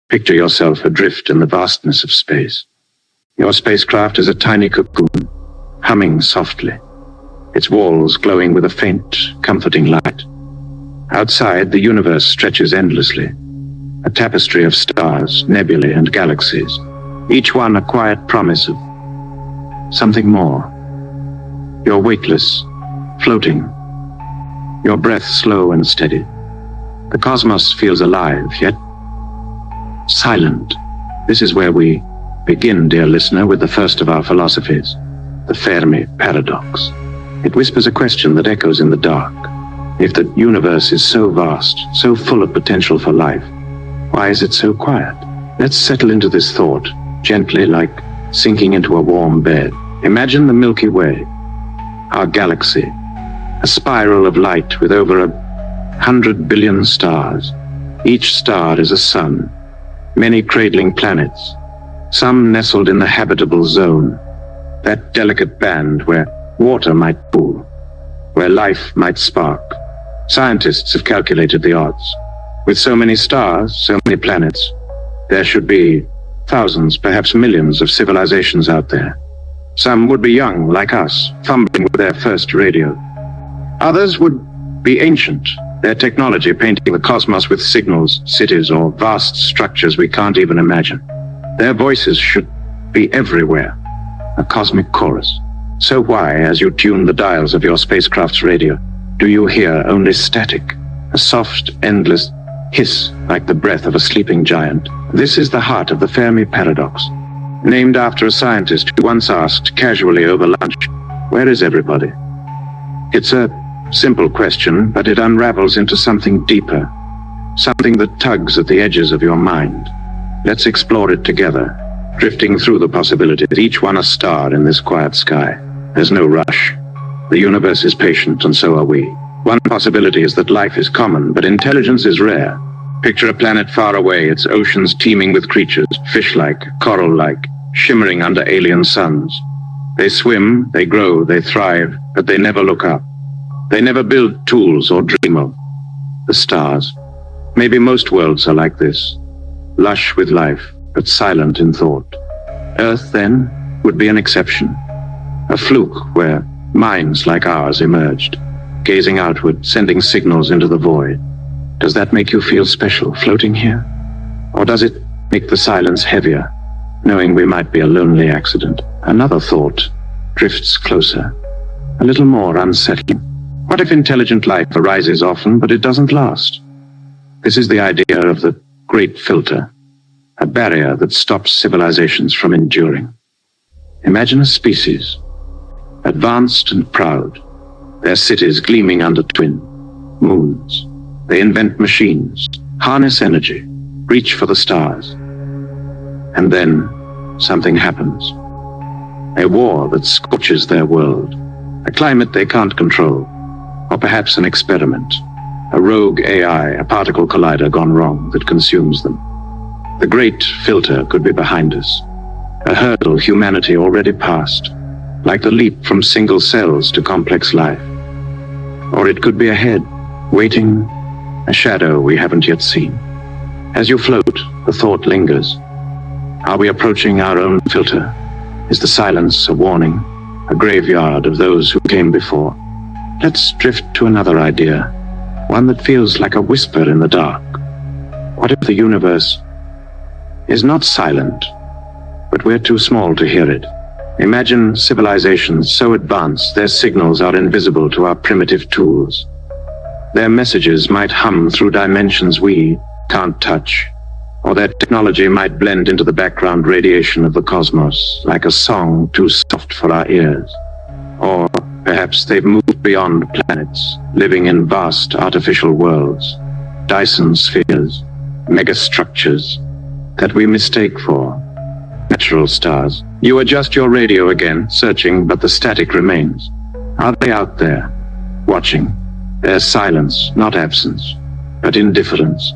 Picture yourself adrift in the vastness of space. Your spacecraft is a tiny cocoon, humming softly, its walls glowing with a faint, comforting light. Outside, the universe stretches endlessly, a tapestry of stars, nebulae, and galaxies, each one a quiet promise of something more. You're weightless, floating, your breath slow and steady. The cosmos feels alive, yet silent. This is where we begin, dear listener, with the first of our philosophies, the Fermi Paradox. It whispers a question that echoes in the dark. If the universe is so vast, so full of potential for life, why is it so quiet? Let's settle into this thought, gently, like sinking into a warm bed. Imagine the Milky Way, our galaxy, a spiral of light with over 100 billion stars. Each star is a sun, many cradling planets, some nestled in the habitable zone, that delicate band where water might pool, where life might spark. Scientists have calculated the odds. With so many stars, so many planets, there should be thousands, perhaps millions of civilizations out there. Some would be young, like us, fumbling with their first radio. Others would be ancient, their technology painting the cosmos with signals, cities, or vast structures we can't even imagine. Their voices should be everywhere, a cosmic chorus. So why, as you tune the dials of your spacecraft's radio, do you hear only static, a soft, endless hiss like the breath of a sleeping giant? This is the heart of the Fermi Paradox, named after a scientist who once asked casually over lunch, "Where is everybody?" It's a simple question, but it unravels into something deeper, something that tugs at the edges of your mind. Let's explore it together, drifting through the possibility that each one a star in this quiet sky. There's no rush. The universe is patient, and so are we. One possibility is that life is common, but intelligence is rare. Picture a planet far away, its oceans teeming with creatures, fish-like, coral-like, shimmering under alien suns. They swim, they grow, they thrive, but they never look up. They never build tools or dream of the stars. Maybe most worlds are like this, lush with life, but silent in thought. Earth, then, would be an exception, a fluke where minds like ours emerged, gazing outward, sending signals into the void. Does that make you feel special, floating here? Or does it make the silence heavier, knowing we might be a lonely accident? Another thought drifts closer, a little more unsettling. What if intelligent life arises often, but it doesn't last? This is the idea of the great filter, a barrier that stops civilizations from enduring. Imagine a species, advanced and proud, their cities gleaming under twin moons. They invent machines, harness energy, reach for the stars. And then something happens. A war that scorches their world, a climate they can't control, or perhaps an experiment, a rogue AI, a particle collider gone wrong that consumes them. The great filter could be behind us, a hurdle humanity already passed, like the leap from single cells to complex life. Or it could be ahead, waiting, a shadow we haven't yet seen. As you float, the thought lingers. Are we approaching our own filter? Is the silence a warning, a graveyard of those who came before? Let's drift to another idea, one that feels like a whisper in the dark. What if the universe is not silent, but we're too small to hear it? Imagine civilizations so advanced their signals are invisible to our primitive tools. Their messages might hum through dimensions we can't touch, or their technology might blend into the background radiation of the cosmos like a song too soft for our ears. Or perhaps they've moved beyond planets, living in vast artificial worlds, Dyson spheres, megastructures that we mistake for natural stars. You adjust your radio again, searching, but the static remains. Are they out there, watching? There's silence, not absence, but indifference.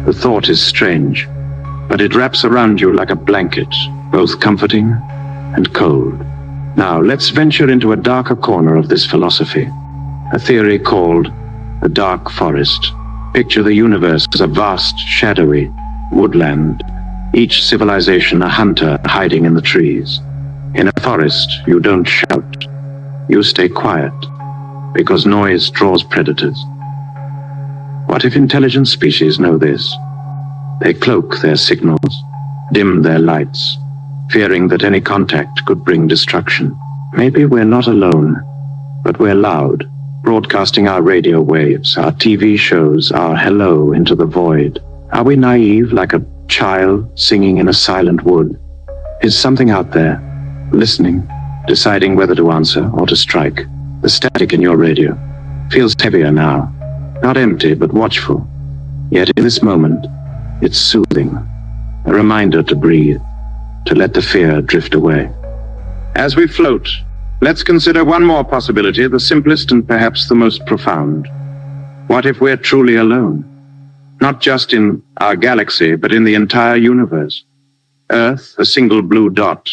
The thought is strange, but it wraps around you like a blanket, both comforting and cold. Now, let's venture into a darker corner of this philosophy, a theory called the dark forest. Picture the universe as a vast, shadowy, woodland, each civilization a hunter hiding in the trees. In a forest, you don't shout. You stay quiet, because noise draws predators. What if intelligent species know this? They cloak their signals, dim their lights, fearing that any contact could bring destruction. Maybe we're not alone, but we're loud, broadcasting our radio waves, our TV shows, our hello into the void. Are we naive like a child singing in a silent wood? Is something out there, listening, deciding whether to answer or to strike? The static in your radio feels heavier now, not empty but watchful. Yet in this moment, it's soothing, a reminder to breathe, to let the fear drift away. As we float, let's consider one more possibility, the simplest and perhaps the most profound. What if we're truly alone? Not just in our galaxy, but in the entire universe. Earth, a single blue dot,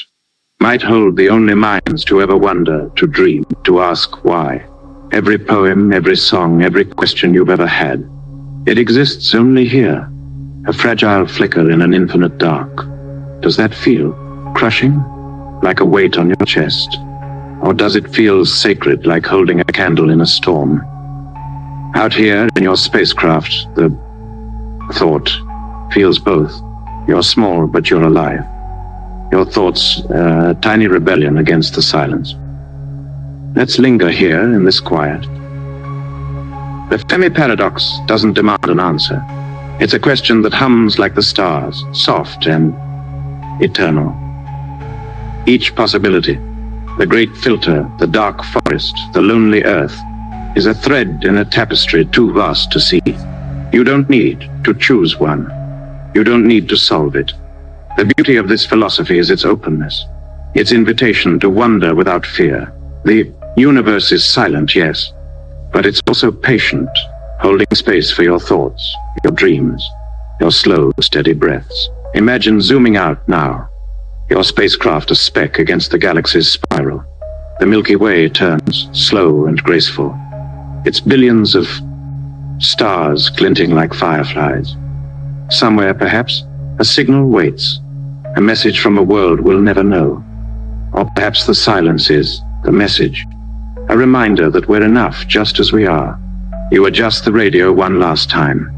might hold the only minds to ever wonder, to dream, to ask why. Every poem, every song, every question you've ever had. It exists only here, a fragile flicker in an infinite dark. Does that feel crushing, like a weight on your chest? Or does it feel sacred, like holding a candle in a storm? Out here in your spacecraft, the thought feels both. You're small, but you're alive. Your thoughts, a tiny rebellion against the silence. Let's linger here in this quiet. The Fermi Paradox doesn't demand an answer. It's a question that hums like the stars, soft and eternal. Each possibility, the great filter, the dark forest, the lonely earth, is a thread in a tapestry too vast to see. You don't need to choose one. You don't need to solve it. The beauty of this philosophy is its openness, its invitation to wonder without fear. The universe is silent, yes, but it's also patient, holding space for your thoughts, your dreams, your slow, steady breaths. Imagine zooming out now, your spacecraft a speck against the galaxy's spiral. The Milky Way turns slow and graceful, its billions of stars glinting like fireflies. Somewhere, perhaps, a signal waits, a message from a world we'll never know. Or perhaps the silence is the message, a reminder that we're enough just as we are. You adjust the radio one last time,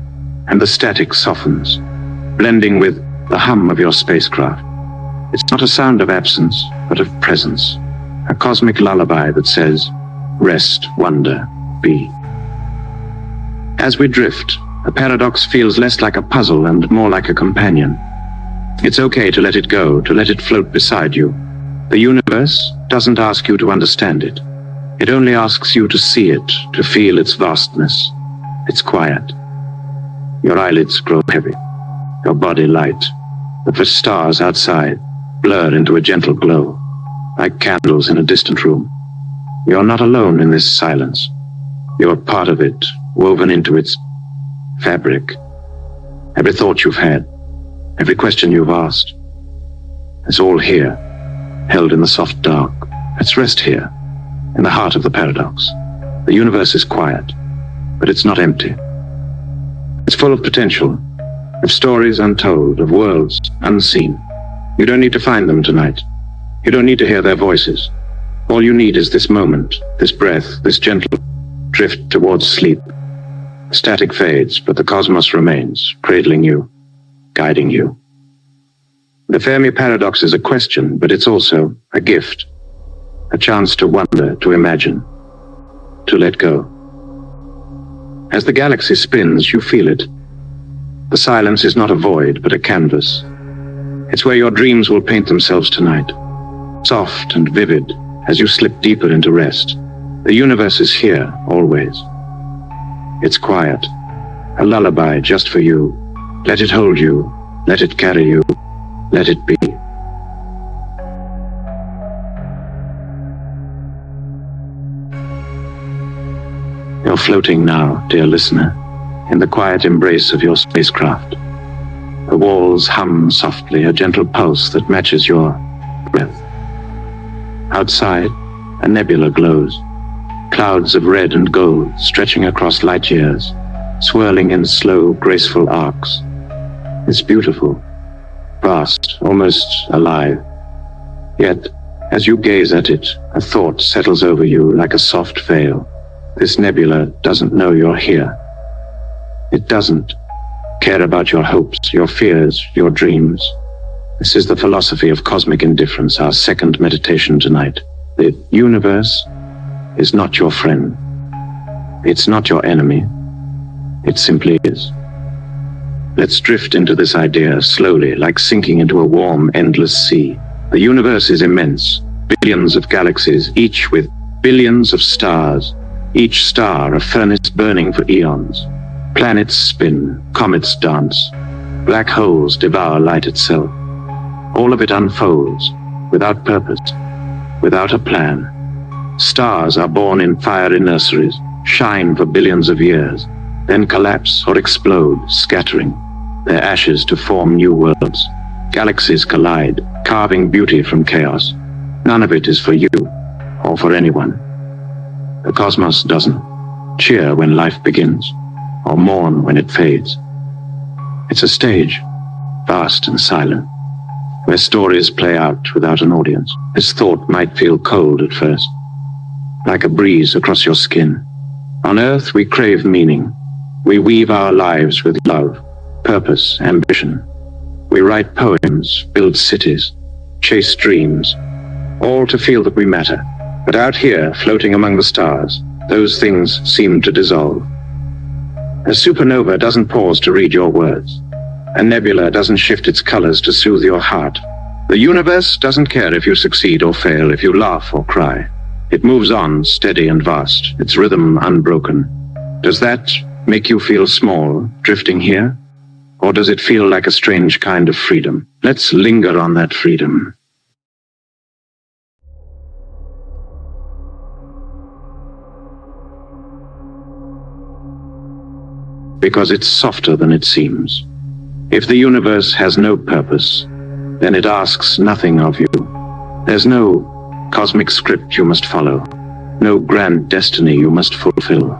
and the static softens, blending with the hum of your spacecraft. It's not a sound of absence, but of presence, a cosmic lullaby that says, rest, wonder, be. As we drift, the paradox feels less like a puzzle and more like a companion. It's okay to let it go, to let it float beside you. The universe doesn't ask you to understand it. It only asks you to see it, to feel its vastness. It's quiet. Your eyelids grow heavy, your body light. The stars outside blur into a gentle glow, like candles in a distant room. You're not alone in this silence. You're part of it, woven into its fabric. Every thought you've had, every question you've asked, it's all here, held in the soft dark. Let's rest here, in the heart of the paradox. The universe is quiet, but it's not empty. It's full of potential, of stories untold, of worlds unseen. You don't need to find them tonight. You don't need to hear their voices. All you need is this moment, this breath, this gentle drift towards sleep. Static fades, but the cosmos remains, cradling you, guiding you. The Fermi Paradox is a question, but it's also a gift, a chance to wonder, to imagine, to let go. As the galaxy spins, you feel it. The silence is not a void, but a canvas. It's where your dreams will paint themselves tonight, soft and vivid as you slip deeper into rest. The universe is here, always. It's quiet, a lullaby just for you. Let it hold you, let it carry you, let it be. You're floating now, dear listener, in the quiet embrace of your spacecraft. The walls hum softly, a gentle pulse that matches your breath. Outside, a nebula glows, clouds of red and gold stretching across light years, swirling in slow, graceful arcs. It's beautiful, vast, almost alive. Yet, as you gaze at it, a thought settles over you like a soft veil. This nebula doesn't know you're here. It doesn't care about your hopes, your fears, your dreams. This is the philosophy of cosmic indifference, our second meditation tonight. The universe is not your friend. It's not your enemy. It simply is. Let's drift into this idea slowly, like sinking into a warm, endless sea. The universe is immense, billions of galaxies, each with billions of stars, each star a furnace burning for eons. Planets spin, comets dance, black holes devour light itself. All of it unfolds, without purpose, without a plan. Stars are born in fiery nurseries, shine for billions of years, then collapse or explode, scattering their ashes to form new worlds. Galaxies collide, carving beauty from chaos. None of it is for you, or for anyone. The cosmos doesn't cheer when life begins, or mourn when it fades. It's a stage, vast and silent, where stories play out without an audience. This thought might feel cold at first, like a breeze across your skin. On Earth, we crave meaning. We weave our lives with love, purpose, ambition. We write poems, build cities, chase dreams, all to feel that we matter. But out here, floating among the stars, those things seem to dissolve. A supernova doesn't pause to read your words. A nebula doesn't shift its colors to soothe your heart. The universe doesn't care if you succeed or fail, if you laugh or cry. It moves on, steady and vast, its rhythm unbroken. Does that make you feel small, drifting here? Or does it feel like a strange kind of freedom? Let's linger on that freedom. Because it's softer than it seems. If the universe has no purpose, then it asks nothing of you. There's no cosmic script you must follow, no grand destiny you must fulfill.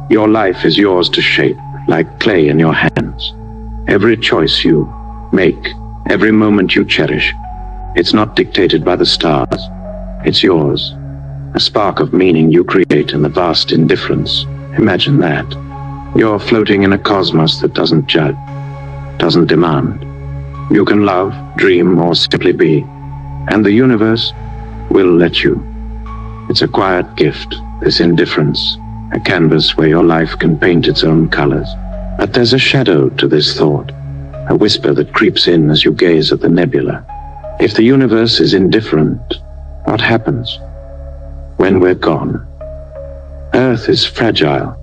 Your life is yours to shape, like clay in your hands. Every choice you make, every moment you cherish, it's not dictated by the stars. It's yours. A spark of meaning you create in the vast indifference. Imagine that. You're floating in a cosmos that doesn't judge, doesn't demand. You can love, dream, or simply be, and the universe will let you. It's a quiet gift, this indifference, a canvas where your life can paint its own colors. But there's a shadow to this thought, a whisper that creeps in as you gaze at the nebula. If the universe is indifferent, what happens when we're gone? Earth is fragile,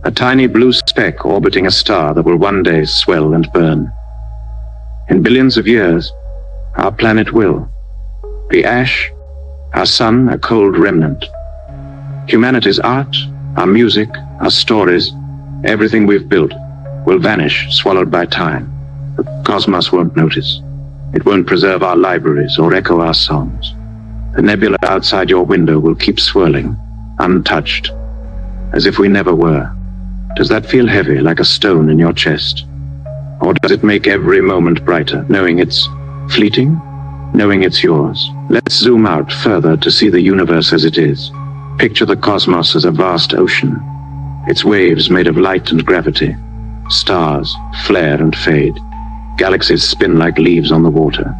a tiny blue speck orbiting a star that will one day swell and burn. In billions of years, our planet will be ash, our sun a cold remnant. Humanity's art, our music, our stories, everything we've built will vanish, swallowed by time. The cosmos won't notice. It won't preserve our libraries or echo our songs. The nebula outside your window will keep swirling, untouched, as if we never were. Does that feel heavy, like a stone in your chest? Or does it make every moment brighter, knowing it's fleeting, knowing it's yours? Let's zoom out further to see the universe as it is. Picture the cosmos as a vast ocean, its waves made of light and gravity. Stars flare and fade. Galaxies spin like leaves on the water.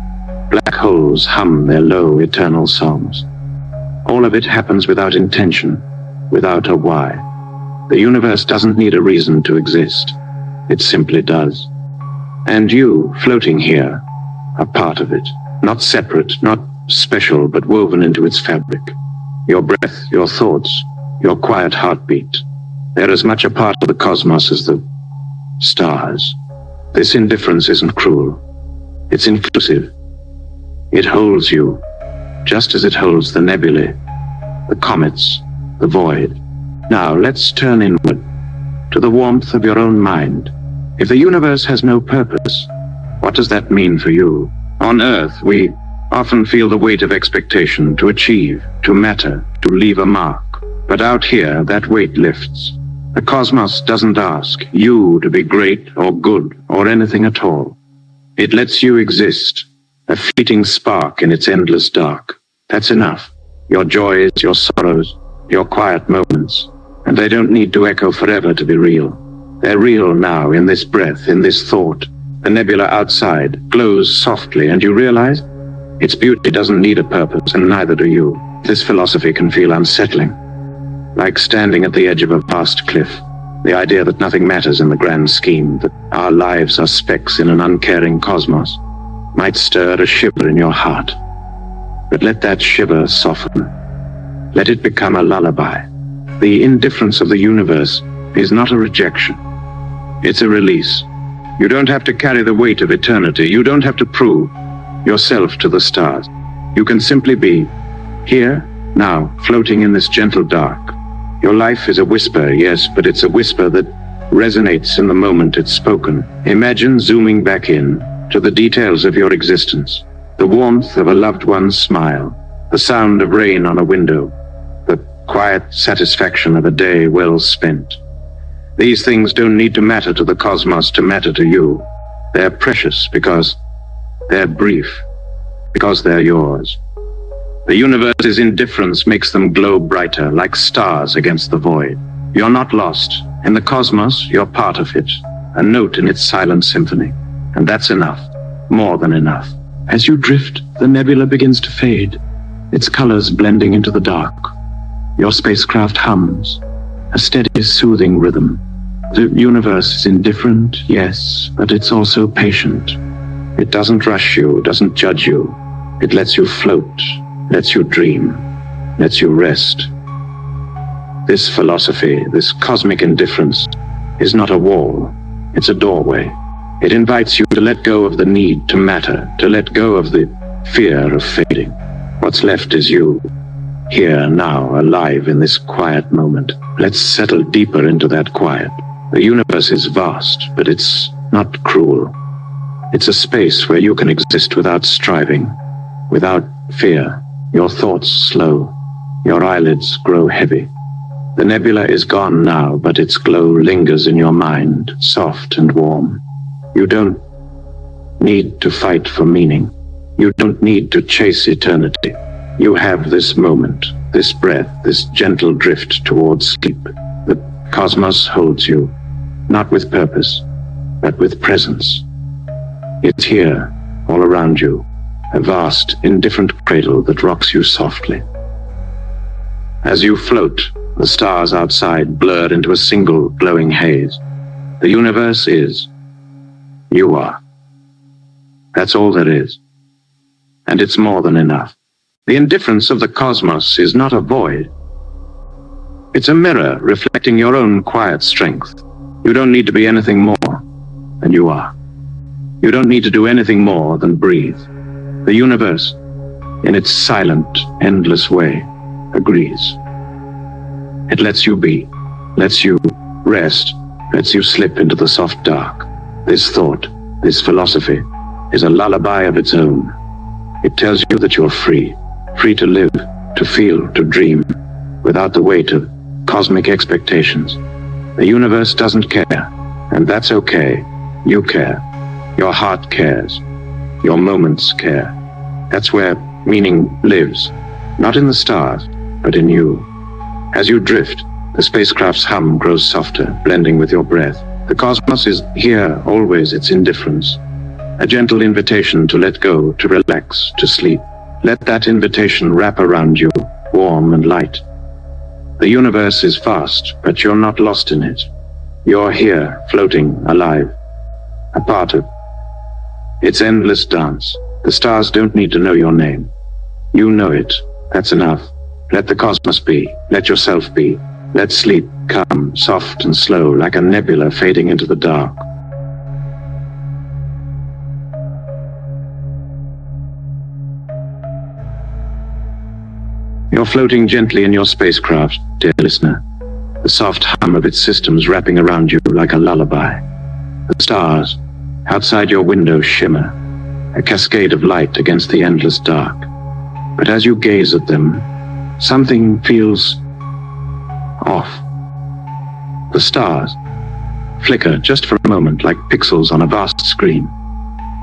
Black holes hum their low, eternal songs. All of it happens without intention, without a why. The universe doesn't need a reason to exist. It simply does. And you, floating here, are part of it. Not separate, not special, but woven into its fabric. Your breath, your thoughts, your quiet heartbeat. They're as much a part of the cosmos as the stars. This indifference isn't cruel. It's inclusive. It holds you, just as it holds the nebulae, the comets, the void. Now let's turn inward, to the warmth of your own mind. If the universe has no purpose, what does that mean for you? On Earth, we often feel the weight of expectation to achieve, to matter, to leave a mark. But out here, that weight lifts. The cosmos doesn't ask you to be great or good or anything at all. It lets you exist, a fleeting spark in its endless dark. That's enough. Your joys, your sorrows, your quiet moments. And they don't need to echo forever to be real. They're real now, in this breath, in this thought. The nebula outside glows softly, and you realize its beauty doesn't need a purpose, and neither do you. This philosophy can feel unsettling, like standing at the edge of a vast cliff. The idea that nothing matters in the grand scheme, that our lives are specks in an uncaring cosmos, might stir a shiver in your heart. But let that shiver soften. Let it become a lullaby. The indifference of the universe is not a rejection. It's a release. You don't have to carry the weight of eternity. You don't have to prove yourself to the stars. You can simply be here, now, floating in this gentle dark. Your life is a whisper, yes, but it's a whisper that resonates in the moment it's spoken. Imagine zooming back in to the details of your existence. The warmth of a loved one's smile, the sound of rain on a window, the quiet satisfaction of a day well spent. These things don't need to matter to the cosmos to matter to you. They're precious because they're brief, because they're yours. The universe's indifference makes them glow brighter, like stars against the void. You're not lost. In the cosmos, you're part of it, a note in its silent symphony. And that's enough, more than enough. As you drift, the nebula begins to fade, its colors blending into the dark. Your spacecraft hums, a steady, soothing rhythm. The universe is indifferent, yes, but it's also patient. It doesn't rush you, doesn't judge you. It lets you float, lets you dream, lets you rest. This philosophy, this cosmic indifference, is not a wall, it's a doorway. It invites you to let go of the need to matter, to let go of the fear of fading. What's left is you, here, now, alive in this quiet moment. Let's settle deeper into that quiet. The universe is vast, but it's not cruel. It's a space where you can exist without striving, without fear. Your thoughts slow, your eyelids grow heavy. The nebula is gone now, but its glow lingers in your mind, soft and warm. You don't need to fight for meaning. You don't need to chase eternity. You have this moment, this breath, this gentle drift towards sleep. The cosmos holds you, not with purpose, but with presence. It's here, all around you, a vast, indifferent cradle that rocks you softly. As you float, the stars outside blur into a single glowing haze. The universe is. You are. That's all there is. And it's more than enough. The indifference of the cosmos is not a void. It's a mirror reflecting your own quiet strength. You don't need to be anything more than you are. You don't need to do anything more than breathe. The universe, in its silent, endless way, agrees. It lets you be, lets you rest, lets you slip into the soft dark. This thought, this philosophy, is a lullaby of its own. It tells you that you're free, free to live, to feel, to dream, without the weight of cosmic expectations. The universe doesn't care, and that's okay. You care. Your heart cares. Your moments care. That's where meaning lives, not in the stars, but in you. As you drift, the spacecraft's hum grows softer, blending with your breath. The cosmos is here, always its indifference. A gentle invitation to let go, to relax, to sleep. Let that invitation wrap around you, warm and light. The universe is vast, but you're not lost in it. You're here, floating, alive, a part of its endless dance. The stars don't need to know your name. You know it. That's enough. Let the cosmos be. Let yourself be. Let sleep come, soft and slow, like a nebula fading into the dark. You're floating gently in your spacecraft, dear listener, the soft hum of its systems wrapping around you like a lullaby. The stars outside your window shimmer, a cascade of light against the endless dark. But as you gaze at them, something feels off. The stars flicker just for a moment like pixels on a vast screen.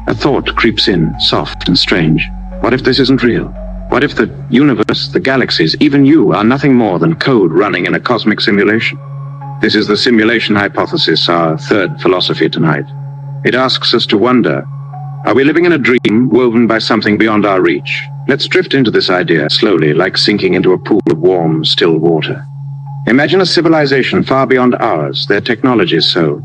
A thought creeps in, soft and strange. What if this isn't real? What if the universe, the galaxies, even you, are nothing more than code running in a cosmic simulation? This is the simulation hypothesis, our third philosophy tonight. It asks us to wonder, are we living in a dream woven by something beyond our reach? Let's drift into this idea slowly, like sinking into a pool of warm, still water. Imagine a civilization far beyond ours, their technology is so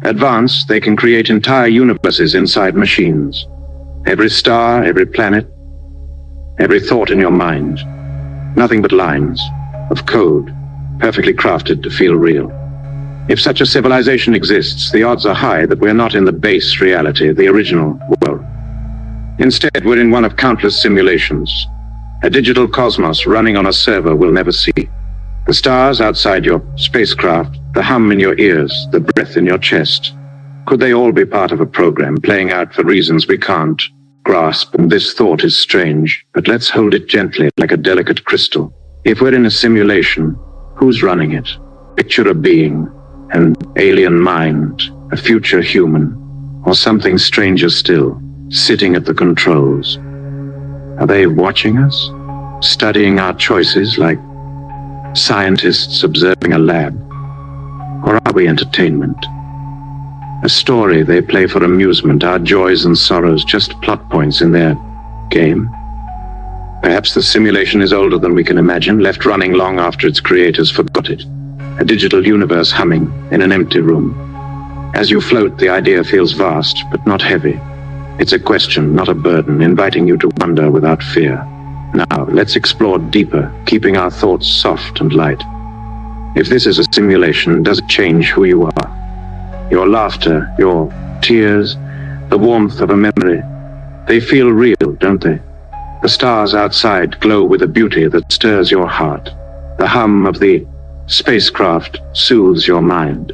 advanced they can create entire universes inside machines. Every star, every planet, every thought in your mind. Nothing but lines of code, perfectly crafted to feel real. If such a civilization exists, the odds are high that we're not in the base reality, the original world. Instead, we're in one of countless simulations, a digital cosmos running on a server we'll never see. The stars outside your spacecraft, the hum in your ears, the breath in your chest. Could they all be part of a program playing out for reasons we can't grasp? And this thought is strange, but let's hold it gently like a delicate crystal. If we're in a simulation, who's running it? Picture a being, an alien mind, a future human, or something stranger still, sitting at the controls. Are they watching us? Studying our choices like scientists observing a lab? Or are we entertainment? A story they play for amusement, our joys and sorrows just plot points in their game? Perhaps the simulation is older than we can imagine, left running long after its creators forgot it. A digital universe humming in an empty room. As you float, the idea feels vast, but not heavy. It's a question, not a burden, inviting you to wonder without fear. Now, let's explore deeper, keeping our thoughts soft and light. If this is a simulation, does it change who you are? Your laughter, your tears, the warmth of a memory, they feel real, don't they? The stars outside glow with a beauty that stirs your heart. The hum of the spacecraft soothes your mind.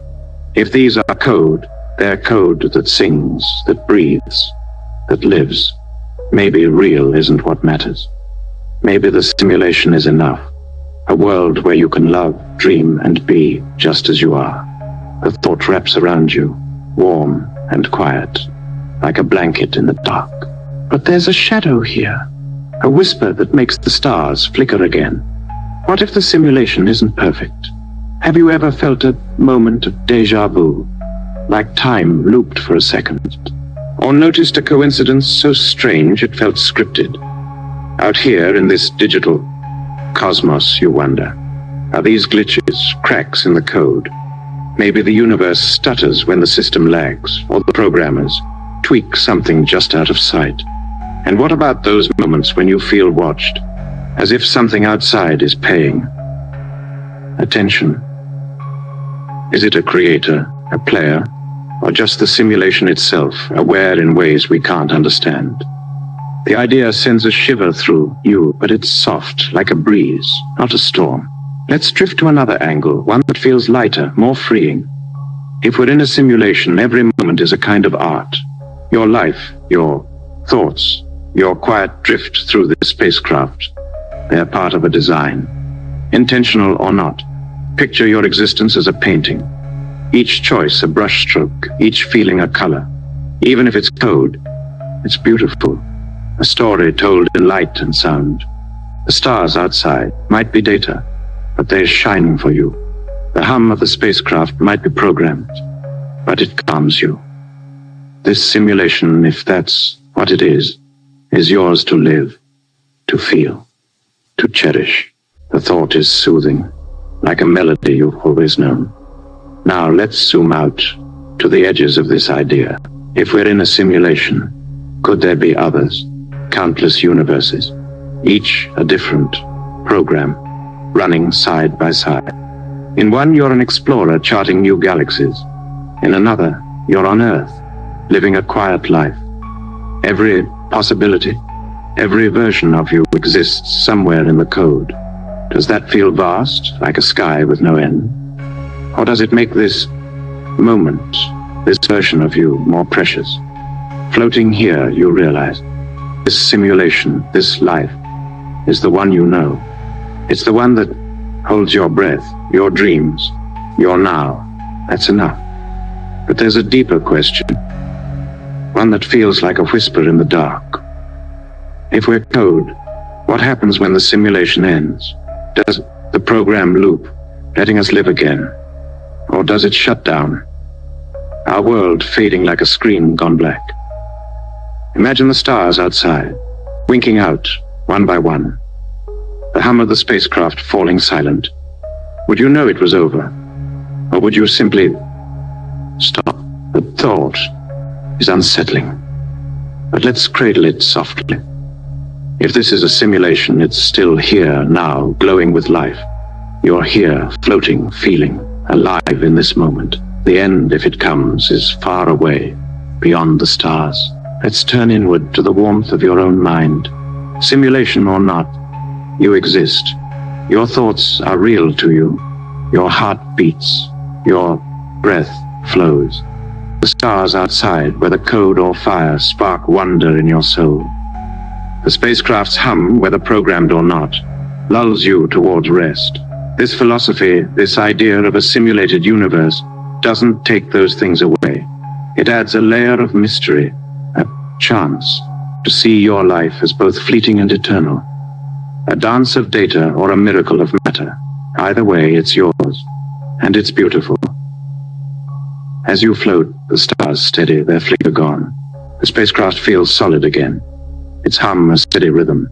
If these are code, they're code that sings, that breathes, that lives. Maybe real isn't what matters. Maybe the simulation is enough. A world where you can love, dream, and be just as you are. The thought wraps around you, warm and quiet, like a blanket in the dark. But there's a shadow here, a whisper that makes the stars flicker again. What if the simulation isn't perfect? Have you ever felt a moment of déjà vu, like time looped for a second? Or noticed a coincidence so strange it felt scripted? Out here in this digital cosmos, you wonder, are these glitches, cracks in the code? Maybe the universe stutters when the system lags, or the programmers tweak something just out of sight. And what about those moments when you feel watched, as if something outside is paying attention? Is it a creator, a player, or just the simulation itself, aware in ways we can't understand? The idea sends a shiver through you, but it's soft, like a breeze, not a storm. Let's drift to another angle, one that feels lighter, more freeing. If we're in a simulation, every moment is a kind of art. Your life, your thoughts, your quiet drift through the spacecraft. They're part of a design, intentional or not. Picture your existence as a painting. Each choice a brushstroke, each feeling a color. Even if it's code, it's beautiful. A story told in light and sound. The stars outside might be data, but they're shining for you. The hum of the spacecraft might be programmed, but it calms you. This simulation, if that's what it is yours to live, to feel, to cherish. The thought is soothing, like a melody you've always known. Now let's zoom out to the edges of this idea. If we're in a simulation, could there be others? Countless universes, each a different program, running side by side. In one, you're an explorer charting new galaxies. In another, you're on Earth, living a quiet life. Every possibility, every version of you exists somewhere in the code. Does that feel vast, like a sky with no end? Or does it make this moment, this version of you, more precious? Floating here, you realize, this simulation, this life, is the one you know. It's the one that holds your breath, your dreams, your now. That's enough. But there's a deeper question. one that feels like a whisper in the dark. If we're code, what happens when the simulation ends? Does the program loop, letting us live again? Or does it shut down? Our world fading like a screen gone black. Imagine the stars outside, winking out one by one. The hum of the spacecraft falling silent. Would you know it was over? Or would you simply stop? The thought is unsettling. But let's cradle it softly. If this is a simulation, it's still here now, glowing with life. You're here, floating, feeling, alive in this moment. The end, if it comes, is far away, beyond the stars. Let's turn inward to the warmth of your own mind. Simulation or not, you exist. Your thoughts are real to you. Your heart beats. Your breath flows. The stars outside, whether code or fire, spark wonder in your soul. The spacecraft's hum, whether programmed or not, lulls you towards rest. This philosophy, this idea of a simulated universe, doesn't take those things away. It adds a layer of mystery, a chance to see your life as both fleeting and eternal. A dance of data or a miracle of matter. Either way, it's yours, and it's beautiful. As you float, the stars steady, their flicker gone. The spacecraft feels solid again. Its hum a steady rhythm.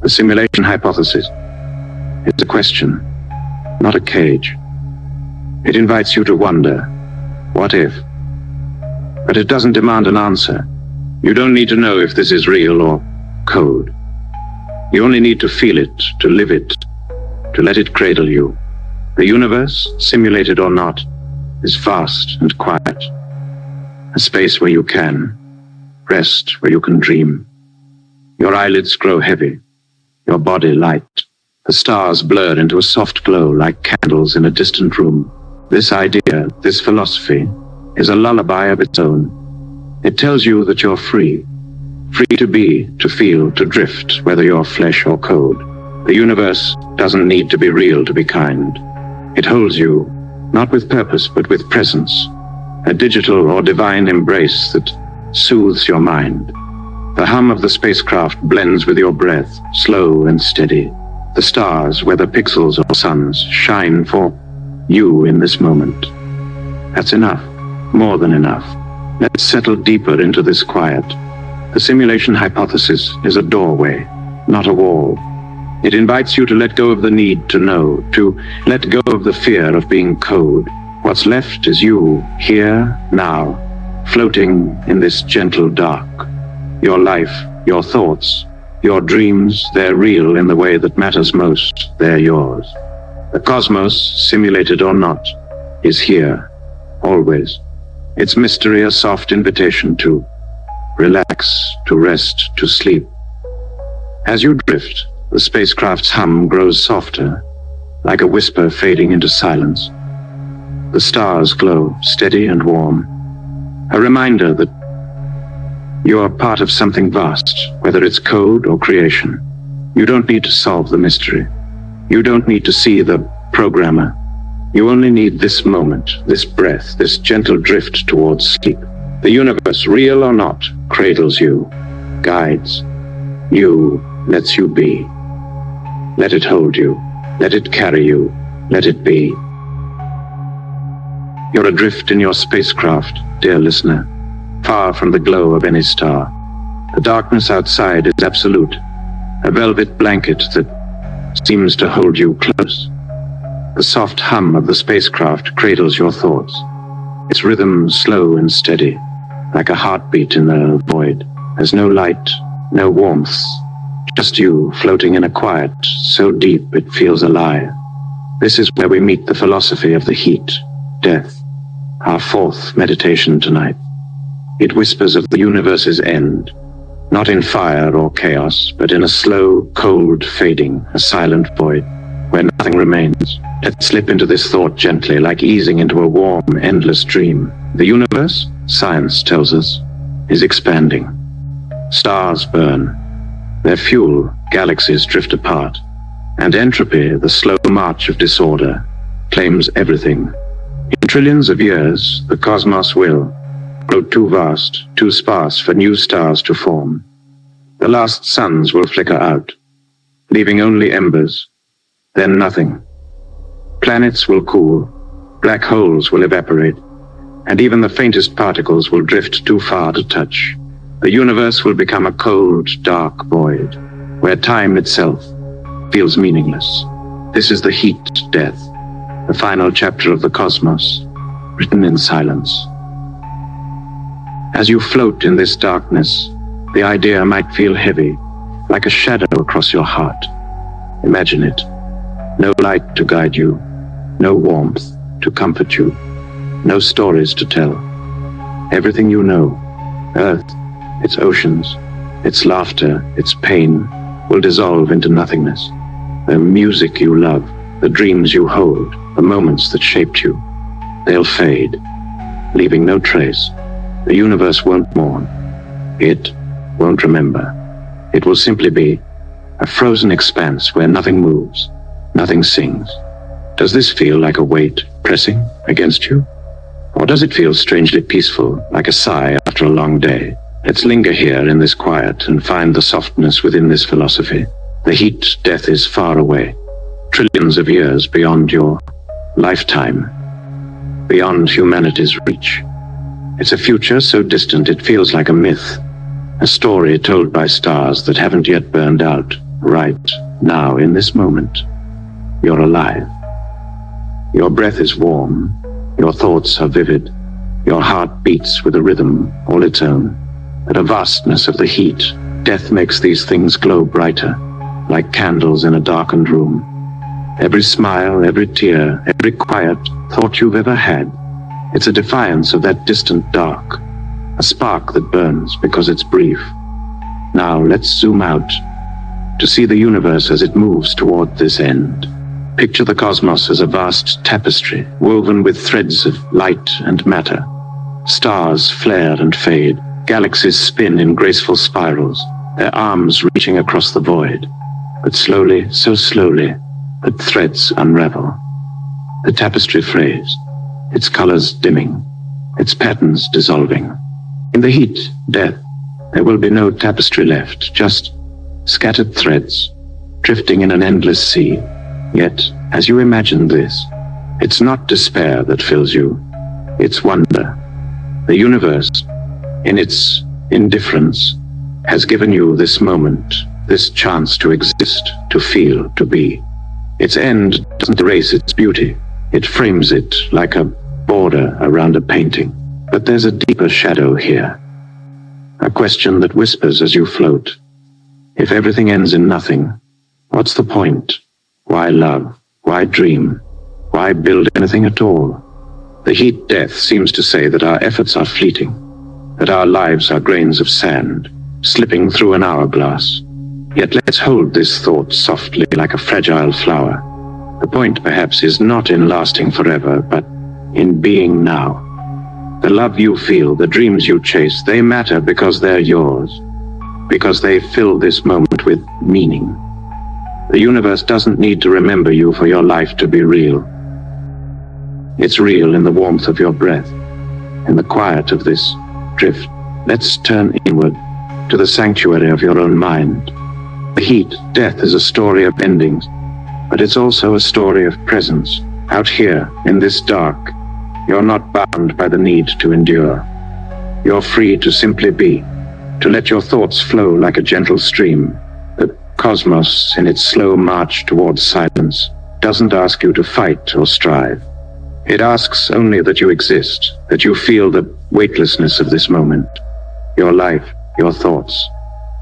The simulation hypothesis is a question, not a cage. It invites you to wonder, what if? But it doesn't demand an answer. You don't need to know if this is real or code. You only need to feel it, to live it, to let it cradle you. The universe, simulated or not, is vast and quiet. A space where you can rest, where you can dream. Your eyelids grow heavy, your body light. The stars blur into a soft glow like candles in a distant room. This idea, this philosophy, is a lullaby of its own. It tells you that you're free. Free to be, to feel, to drift, whether you're flesh or code. The universe doesn't need to be real to be kind. It holds you, not with purpose, but with presence. A digital or divine embrace that soothes your mind. The hum of the spacecraft blends with your breath, slow and steady. The stars, whether pixels or suns, shine for you in this moment. That's enough, more than enough. Let's settle deeper into this quiet. The simulation hypothesis is a doorway, not a wall. It invites you to let go of the need to know, to let go of the fear of being code. What's left is you, here, now, floating in this gentle dark. Your life, your thoughts, your dreams, they're real in the way that matters most. They're yours. The cosmos, simulated or not, is here, always. Its mystery a soft invitation to relax, to rest, to sleep. As you drift, the spacecraft's hum grows softer, like a whisper fading into silence. The stars glow, steady and warm, a reminder that you are part of something vast, whether it's code or creation. You don't need to solve the mystery. You don't need to see the programmer. You only need this moment, this breath, this gentle drift towards sleep. The universe, real or not, cradles you, guides you, lets you be. Let it hold you, let it carry you, let it be. You're adrift in your spacecraft, dear listener, far from the glow of any star. The darkness outside is absolute, a velvet blanket that seems to hold you close. The soft hum of the spacecraft cradles your thoughts, its rhythm slow and steady, like a heartbeat in the void. There's no light, no warmth, just you floating in a quiet so deep it feels alive. This is where we meet the philosophy of the heat, death, our fourth meditation tonight. It whispers of the universe's end, not in fire or chaos, but in a slow, cold fading, a silent void, where nothing remains. Let's slip into this thought gently, like easing into a warm, endless dream. The universe, science tells us, is expanding. Stars burn. Their fuel, galaxies drift apart. And entropy, the slow march of disorder, claims everything. In trillions of years, the cosmos will, grow too vast, too sparse for new stars to form. The last suns will flicker out, leaving only embers, then nothing. Planets will cool, black holes will evaporate, and even the faintest particles will drift too far to touch. The universe will become a cold, dark void, where time itself feels meaningless. This is the heat death, the final chapter of the cosmos, written in silence. As you float in this darkness, the idea might feel heavy, like a shadow across your heart. Imagine it. No light to guide you, no warmth to comfort you, no stories to tell. Everything you know, Earth, its oceans, its laughter, its pain, will dissolve into nothingness. The music you love, the dreams you hold, the moments that shaped you, they'll fade, leaving no trace. The universe won't mourn. It won't remember. It will simply be a frozen expanse where nothing moves, nothing sings. Does this feel like a weight pressing against you? Or does it feel strangely peaceful, like a sigh after a long day? Let's linger here in this quiet and find the softness within this philosophy. The heat death is far away, trillions of years beyond your lifetime, beyond humanity's reach. It's a future so distant it feels like a myth, a story told by stars that haven't yet burned out. Right now, in this moment, you're alive. Your breath is warm, your thoughts are vivid, your heart beats with a rhythm all its own. At a vastness of the heat, death makes these things glow brighter, like candles in a darkened room. Every smile, every tear, every quiet thought you've ever had, it's a defiance of that distant dark, a spark that burns because it's brief. Now let's zoom out to see the universe as it moves toward this end. Picture the cosmos as a vast tapestry woven with threads of light and matter. Stars flare and fade, galaxies spin in graceful spirals, their arms reaching across the void. But slowly, so slowly, the threads unravel. The tapestry frays, its colors dimming, its patterns dissolving. In the heat, death, there will be no tapestry left, just scattered threads, drifting in an endless sea. Yet, as you imagine this, it's not despair that fills you, it's wonder. The universe, in its indifference, has given you this moment, this chance to exist, to feel, to be. Its end doesn't erase its beauty. It frames it like a border around a painting. But there's a deeper shadow here, a question that whispers as you float. If everything ends in nothing, what's the point? Why love? Why dream? Why build anything at all? The heat death seems to say that our efforts are fleeting, that our lives are grains of sand, slipping through an hourglass. Yet let's hold this thought softly like a fragile flower. The point perhaps is not in lasting forever, but in being now. The love you feel, the dreams you chase, they matter because they're yours, because they fill this moment with meaning. The universe doesn't need to remember you for your life to be real. It's real in the warmth of your breath, in the quiet of this drift. Let's turn inward to the sanctuary of your own mind. The heat, death is a story of endings, but it's also a story of presence. Out here, in this dark, you're not bound by the need to endure. You're free to simply be, to let your thoughts flow like a gentle stream. The cosmos, in its slow march towards silence, doesn't ask you to fight or strive. It asks only that you exist, that you feel the weightlessness of this moment. Your life, your thoughts,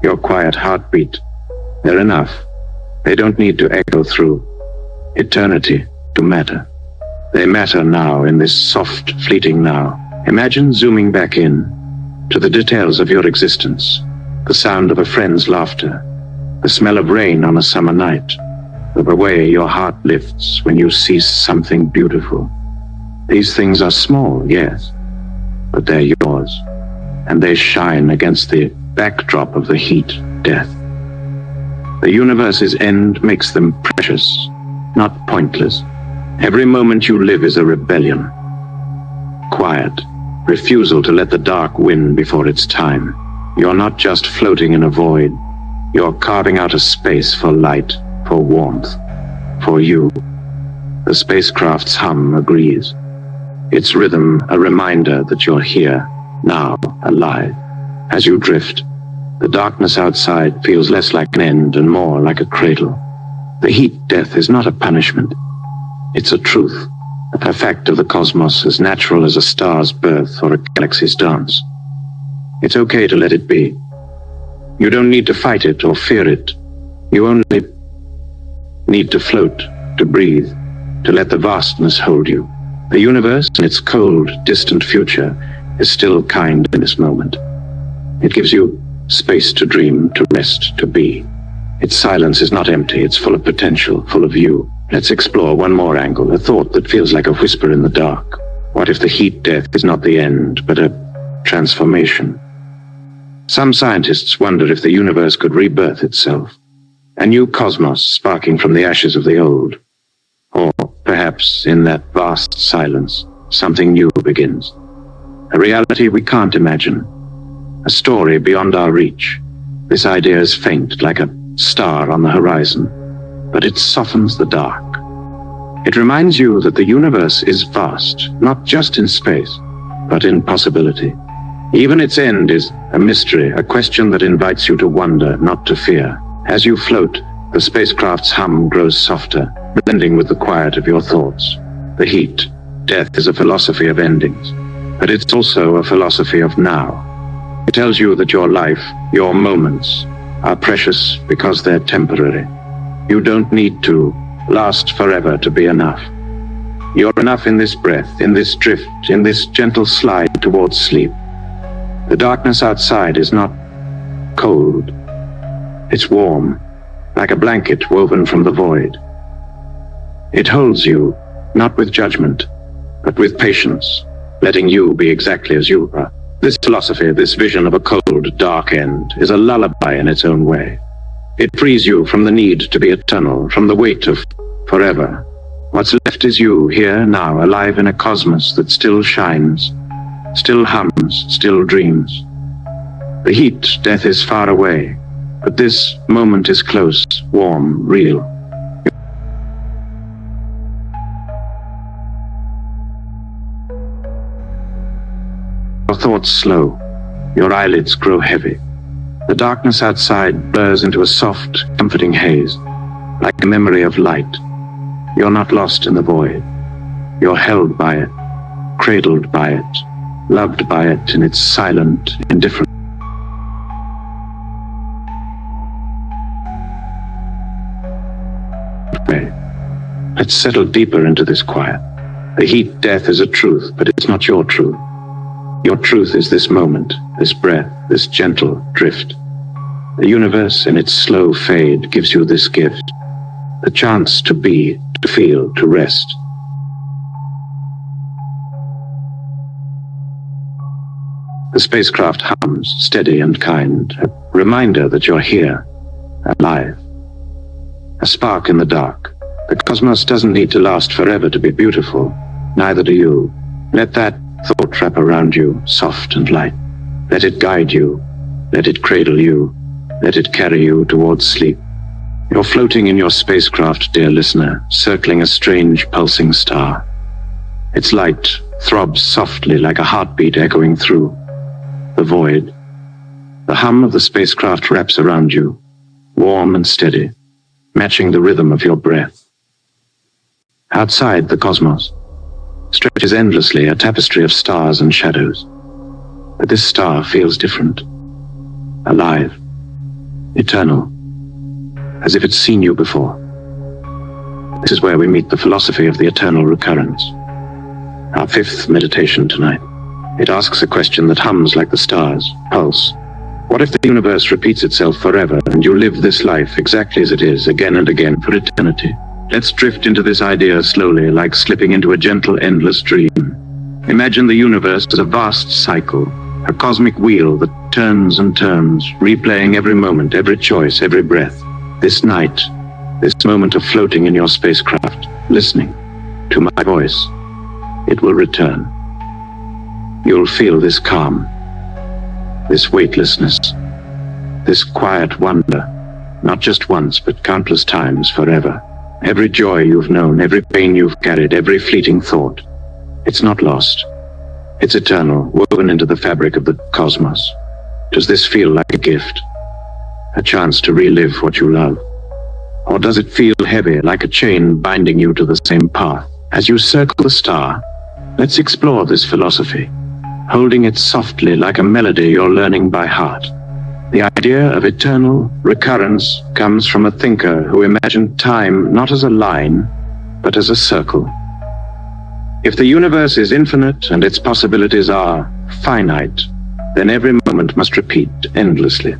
your quiet heartbeat, they're enough. They don't need to echo through eternity to matter. They matter now in this soft, fleeting now. Imagine zooming back in to the details of your existence, the sound of a friend's laughter, the smell of rain on a summer night, the way your heart lifts when you see something beautiful. These things are small, yes, but they're yours, and they shine against the backdrop of the heat, death. The universe's end makes them precious, not pointless. Every moment you live is a rebellion. Quiet, refusal to let the dark win before its time. You're not just floating in a void. You're carving out a space for light, for warmth, for you. The spacecraft's hum agrees. Its rhythm a reminder that you're here, now, alive. As you drift, the darkness outside feels less like an end and more like a cradle. The heat death is not a punishment. It's a truth, a fact of the cosmos as natural as a star's birth or a galaxy's dance. It's okay to let it be. You don't need to fight it or fear it. You only need to float, to breathe, to let the vastness hold you. The universe, in its cold, distant future, is still kind in this moment. It gives you space to dream, to rest, to be. Its silence is not empty, it's full of potential, full of you. Let's explore one more angle, a thought that feels like a whisper in the dark. What if the heat death is not the end, but a transformation? Some scientists wonder if the universe could rebirth itself. A new cosmos sparking from the ashes of the old. Or perhaps in that vast silence, something new begins. A reality we can't imagine. A story beyond our reach. This idea is faint, like a star on the horizon, but it softens the dark. It reminds you that the universe is vast, not just in space, but in possibility. Even its end is a mystery, a question that invites you to wonder, not to fear. As you float, the spacecraft's hum grows softer, blending with the quiet of your thoughts. The heat, death is a philosophy of endings, but it's also a philosophy of now. It tells you that your life, your moments, are precious because they're temporary. You don't need to last forever to be enough. You're enough in this breath, in this drift, in this gentle slide towards sleep. The darkness outside is not cold. It's warm, like a blanket woven from the void. It holds you, not with judgment, but with patience, letting you be exactly as you are. This philosophy, this vision of a cold, dark end, is a lullaby in its own way. It frees you from the need to be eternal, from the weight of forever. What's left is you, here, now, alive in a cosmos that still shines, still hums, still dreams. The heat, death is far away, but this moment is close, warm, real. Your thoughts slow, your eyelids grow heavy. The darkness outside blurs into a soft, comforting haze, like a memory of light. You're not lost in the void. You're held by it, cradled by it, loved by it in its silent, indifferent way. Let's settle deeper into this quiet. The heat death is a truth, but it's not your truth. Your truth is this moment, this breath, this gentle drift. The universe in its slow fade gives you this gift, the chance to be, to feel, to rest. The spacecraft hums, steady and kind, a reminder that you're here, alive. A spark in the dark. The cosmos doesn't need to last forever to be beautiful, neither do you. Let that thought wrap around you, soft and light. Let it guide you, let it cradle you, let it carry you towards sleep. You're floating in your spacecraft, dear listener, circling a strange pulsing star. Its light throbs softly like a heartbeat echoing through the void. The hum of the spacecraft wraps around you, warm and steady, matching the rhythm of your breath. Outside, the cosmos stretches endlessly, a tapestry of stars and shadows. But this star feels different, alive, eternal, as if it's seen you before. This is where we meet the philosophy of the eternal recurrence. Our fifth meditation tonight. It asks a question that hums like the stars, pulse. What if the universe repeats itself forever and you live this life exactly as it is, again and again, for eternity? Let's drift into this idea slowly, like slipping into a gentle, endless dream. Imagine the universe as a vast cycle, a cosmic wheel that turns and turns, replaying every moment, every choice, every breath. This night, this moment of floating in your spacecraft, listening to my voice, it will return. you'll feel this calm, this weightlessness, this quiet wonder, not just once, but countless times forever. Every joy you've known, every pain you've carried, every fleeting thought, it's not lost. It's eternal, woven into the fabric of the cosmos. Does this feel like a gift? A chance to relive what you love? Or does it feel heavy, like a chain binding you to the same path? As you circle the star, let's explore this philosophy, holding it softly like a melody you're learning by heart. The idea of eternal recurrence comes from a thinker who imagined time not as a line, but as a circle. If the universe is infinite and its possibilities are finite, then every moment must repeat endlessly.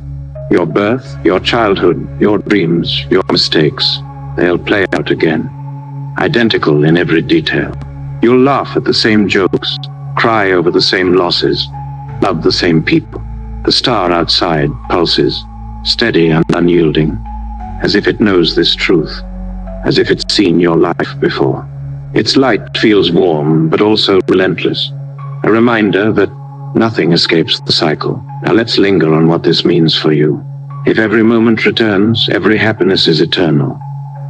Your birth, your childhood, your dreams, your mistakes, they'll play out again, identical in every detail. You'll laugh at the same jokes, cry over the same losses, love the same people. The star outside pulses, steady and unyielding, as if it knows this truth, as if it's seen your life before. Its light feels warm, but also relentless, a reminder that nothing escapes the cycle. Now let's linger on what this means for you. If every moment returns, every happiness is eternal.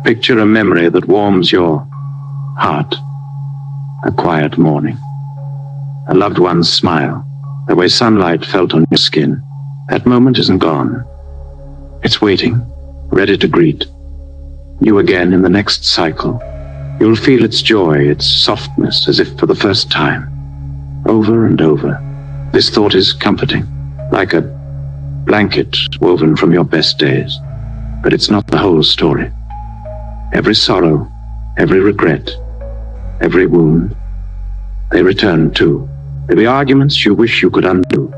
Picture a memory that warms your heart. A quiet morning. A loved one's smile. The way sunlight felt on your skin. That moment isn't gone. It's waiting, ready to greet you again in the next cycle. You'll feel its joy, its softness, as if for the first time. Over and over. This thought is comforting, like a blanket woven from your best days. But it's not the whole story. Every sorrow, every regret, every wound, they return too. There'll be arguments you wish you could undo.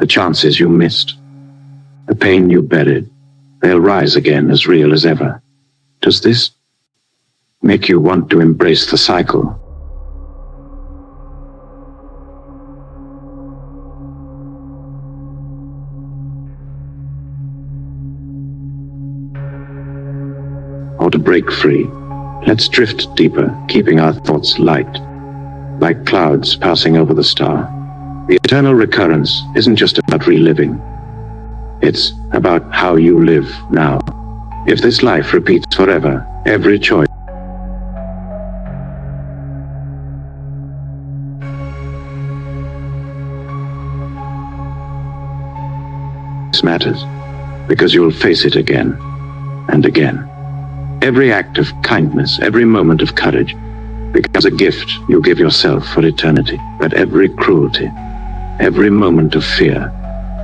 The chances you missed, the pain you buried, they'll rise again as real as ever. Does this make you want to embrace the cycle? Or to break free? Let's drift deeper, keeping our thoughts light, like clouds passing over the star. The eternal recurrence isn't just about reliving. It's about how you live now. If this life repeats forever, every choice matters, because you'll face it again and again. Every act of kindness, every moment of courage becomes a gift you give yourself for eternity. But every cruelty, every moment of fear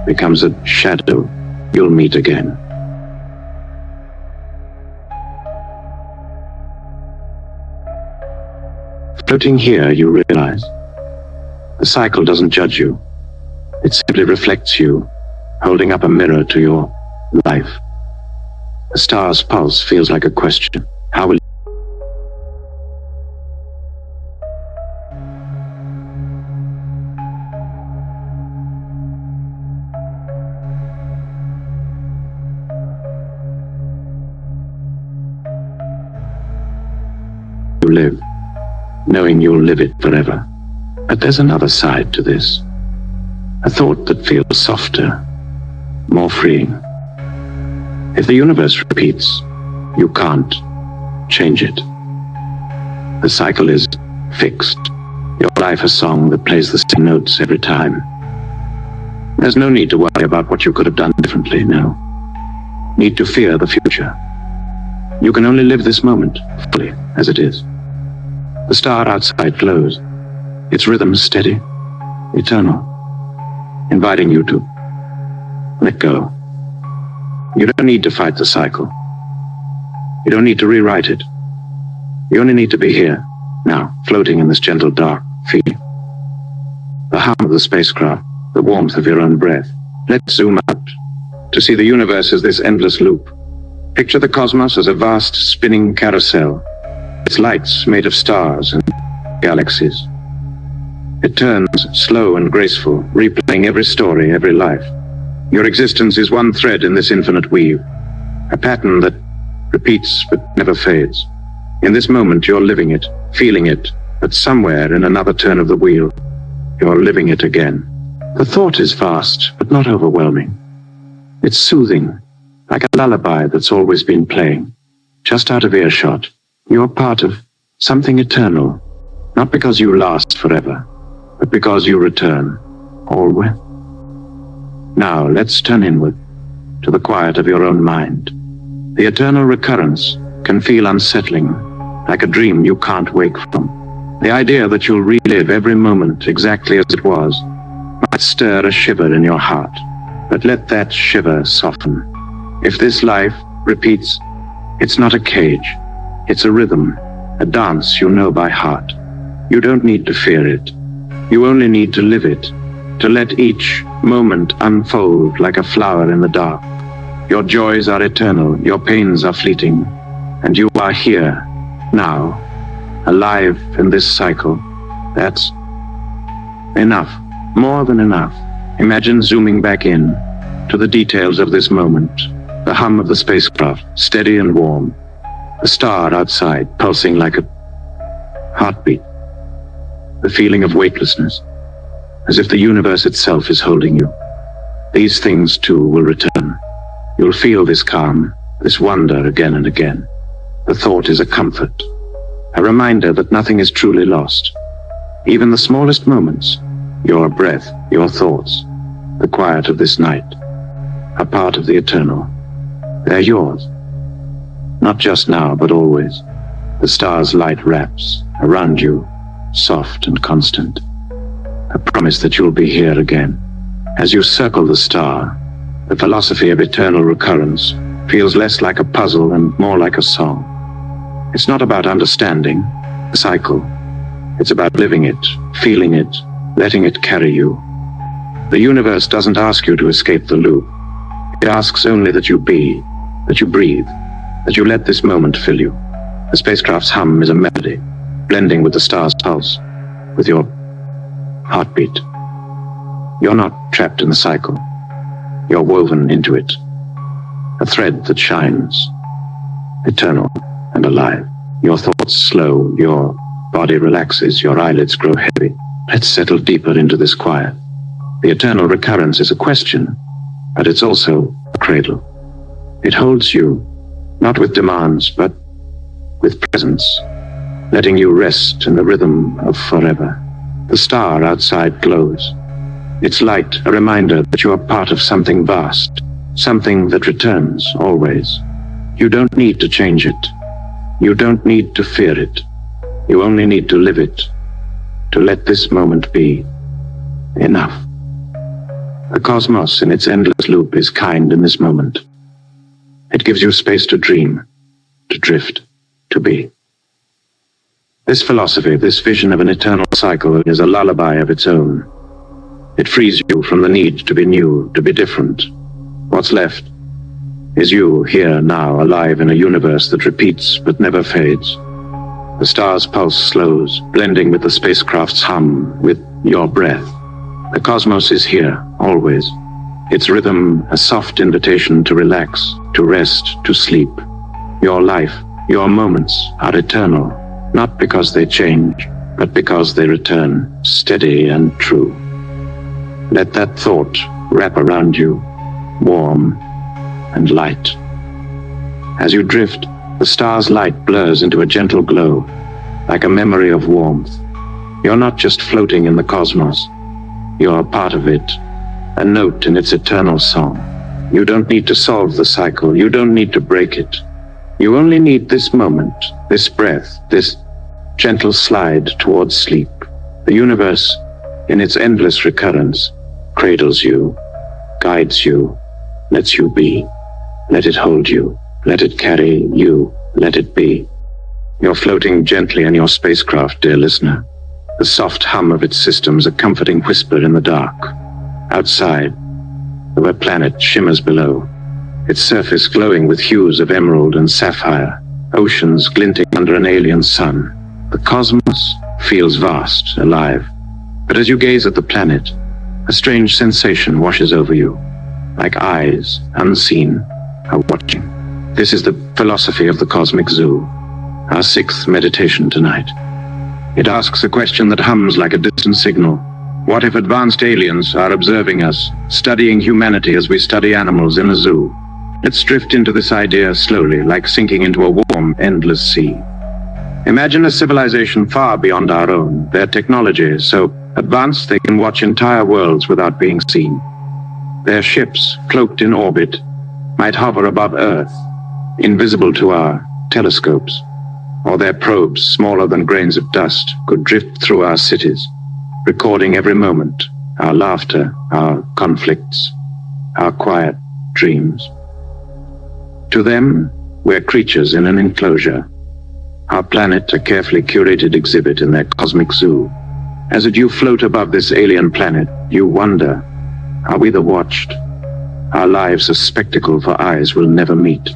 becomes a shadow you'll meet again. Floating here, you realize the cycle doesn't judge you. It simply reflects you, holding up a mirror to your life. The star's pulse feels like a question. How will you live, knowing you'll live it forever? But there's another side to this. A thought that feels softer, more freeing. If the universe repeats, you can't change it. The cycle is fixed. Your life a song that plays the same notes every time. There's no need to worry about what you could have done differently, no. Need to fear the future. You can only live this moment fully as it is. The star outside glows. Its rhythm steady, eternal, inviting you to let go. You don't need to fight the cycle. You don't need to rewrite it. You only need to be here, now, floating in this gentle dark feeling. The hum of the spacecraft, the warmth of your own breath. Let's zoom out to see the universe as this endless loop. Picture the cosmos as a vast spinning carousel. Its lights made of stars and galaxies. It turns slow and graceful, replaying every story, every life. Your existence is one thread in this infinite weave, a pattern that repeats but never fades. In this moment, you're living it, feeling it, but somewhere in another turn of the wheel, You're living it again. The thought is vast, but not overwhelming. It's soothing, like a lullaby that's always been playing. Just out of earshot, you're part of something eternal, not because you last forever, but because you return, always. Now let's turn inward, to the quiet of your own mind. The eternal recurrence can feel unsettling, like a dream you can't wake from. The idea that you'll relive every moment exactly as it was might stir a shiver in your heart, but let that shiver soften. If this life repeats, it's not a cage, it's a rhythm, a dance you know by heart. You don't need to fear it. You only need to live it, to let each moment unfold like a flower in the dark. Your joys are eternal, your pains are fleeting, and you are here, now, alive in this cycle. That's enough, more than enough. Imagine zooming back in to the details of this moment. The hum of the spacecraft, steady and warm. The star outside, pulsing like a heartbeat. The feeling of weightlessness, as if the universe itself is holding you. These things too will return. You'll feel this calm, this wonder again and again. The thought is a comfort, a reminder that nothing is truly lost. Even the smallest moments, your breath, your thoughts, the quiet of this night, are part of the eternal. They're yours. Not just now, but always. The star's light wraps around you, soft and constant. A promise that you'll be here again. As you circle the star, the philosophy of eternal recurrence feels less like a puzzle and more like a song. It's not about understanding the cycle. It's about living it, feeling it, letting it carry you. The universe doesn't ask you to escape the loop. It asks only that you be, that you breathe, that you let this moment fill you. The spacecraft's hum is a melody, blending with the star's pulse, with your heartbeat. You're not trapped in the cycle. You're woven into it. A thread that shines, eternal and alive. Your thoughts slow, your body relaxes, your eyelids grow heavy. Let's settle deeper into this quiet. The eternal recurrence is a question, but it's also a cradle. It holds you, not with demands, but with presence, letting you rest in the rhythm of forever. The star outside glows. Its light, a reminder that you are part of something vast, something that returns always. You don't need to change it. You don't need to fear it. You only need to live it, to let this moment be enough. The cosmos in its endless loop is kind in this moment. It gives you space to dream, to drift, to be. This philosophy, this vision of an eternal cycle is a lullaby of its own. It frees you from the need to be new, to be different. What's left is you here now, alive in a universe that repeats but never fades. The star's pulse slows, blending with the spacecraft's hum, with your breath. The cosmos is here, always. Its rhythm a soft invitation to relax, to rest, to sleep. Your life, your moments are eternal, not because they change, but because they return, steady and true. Let that thought wrap around you, warm and light. As you drift, the star's light blurs into a gentle glow, like a memory of warmth. You're not just floating in the cosmos. You're a part of it, a note in its eternal song. You don't need to solve the cycle. You don't need to break it. You only need this moment, this breath, this gentle slide towards sleep. The universe, in its endless recurrence, cradles you, guides you, lets you be. Let it hold you, let it carry you, let it be. You're floating gently in your spacecraft, dear listener. The soft hum of its systems a comforting whisper in the dark. Outside, the wet planet shimmers below, its surface glowing with hues of emerald and sapphire, oceans glinting under an alien sun. The cosmos feels vast, alive. But as you gaze at the planet, a strange sensation washes over you, like eyes, unseen, are watching. This is the philosophy of the cosmic zoo, our sixth meditation tonight. It asks a question that hums like a distant signal. What if advanced aliens are observing us, studying humanity as we study animals in a zoo? Let's drift into this idea slowly, like sinking into a warm, endless sea. Imagine a civilization far beyond our own. Their technology is so advanced they can watch entire worlds without being seen. Their ships, cloaked in orbit, might hover above Earth, invisible to our telescopes, or their probes, smaller than grains of dust, could drift through our cities, recording every moment, our laughter, our conflicts, our quiet dreams. To them, we're creatures in an enclosure, our planet a carefully curated exhibit in their cosmic zoo. As you float above this alien planet, you wonder, are we the watched? Our lives a spectacle for eyes we'll never meet.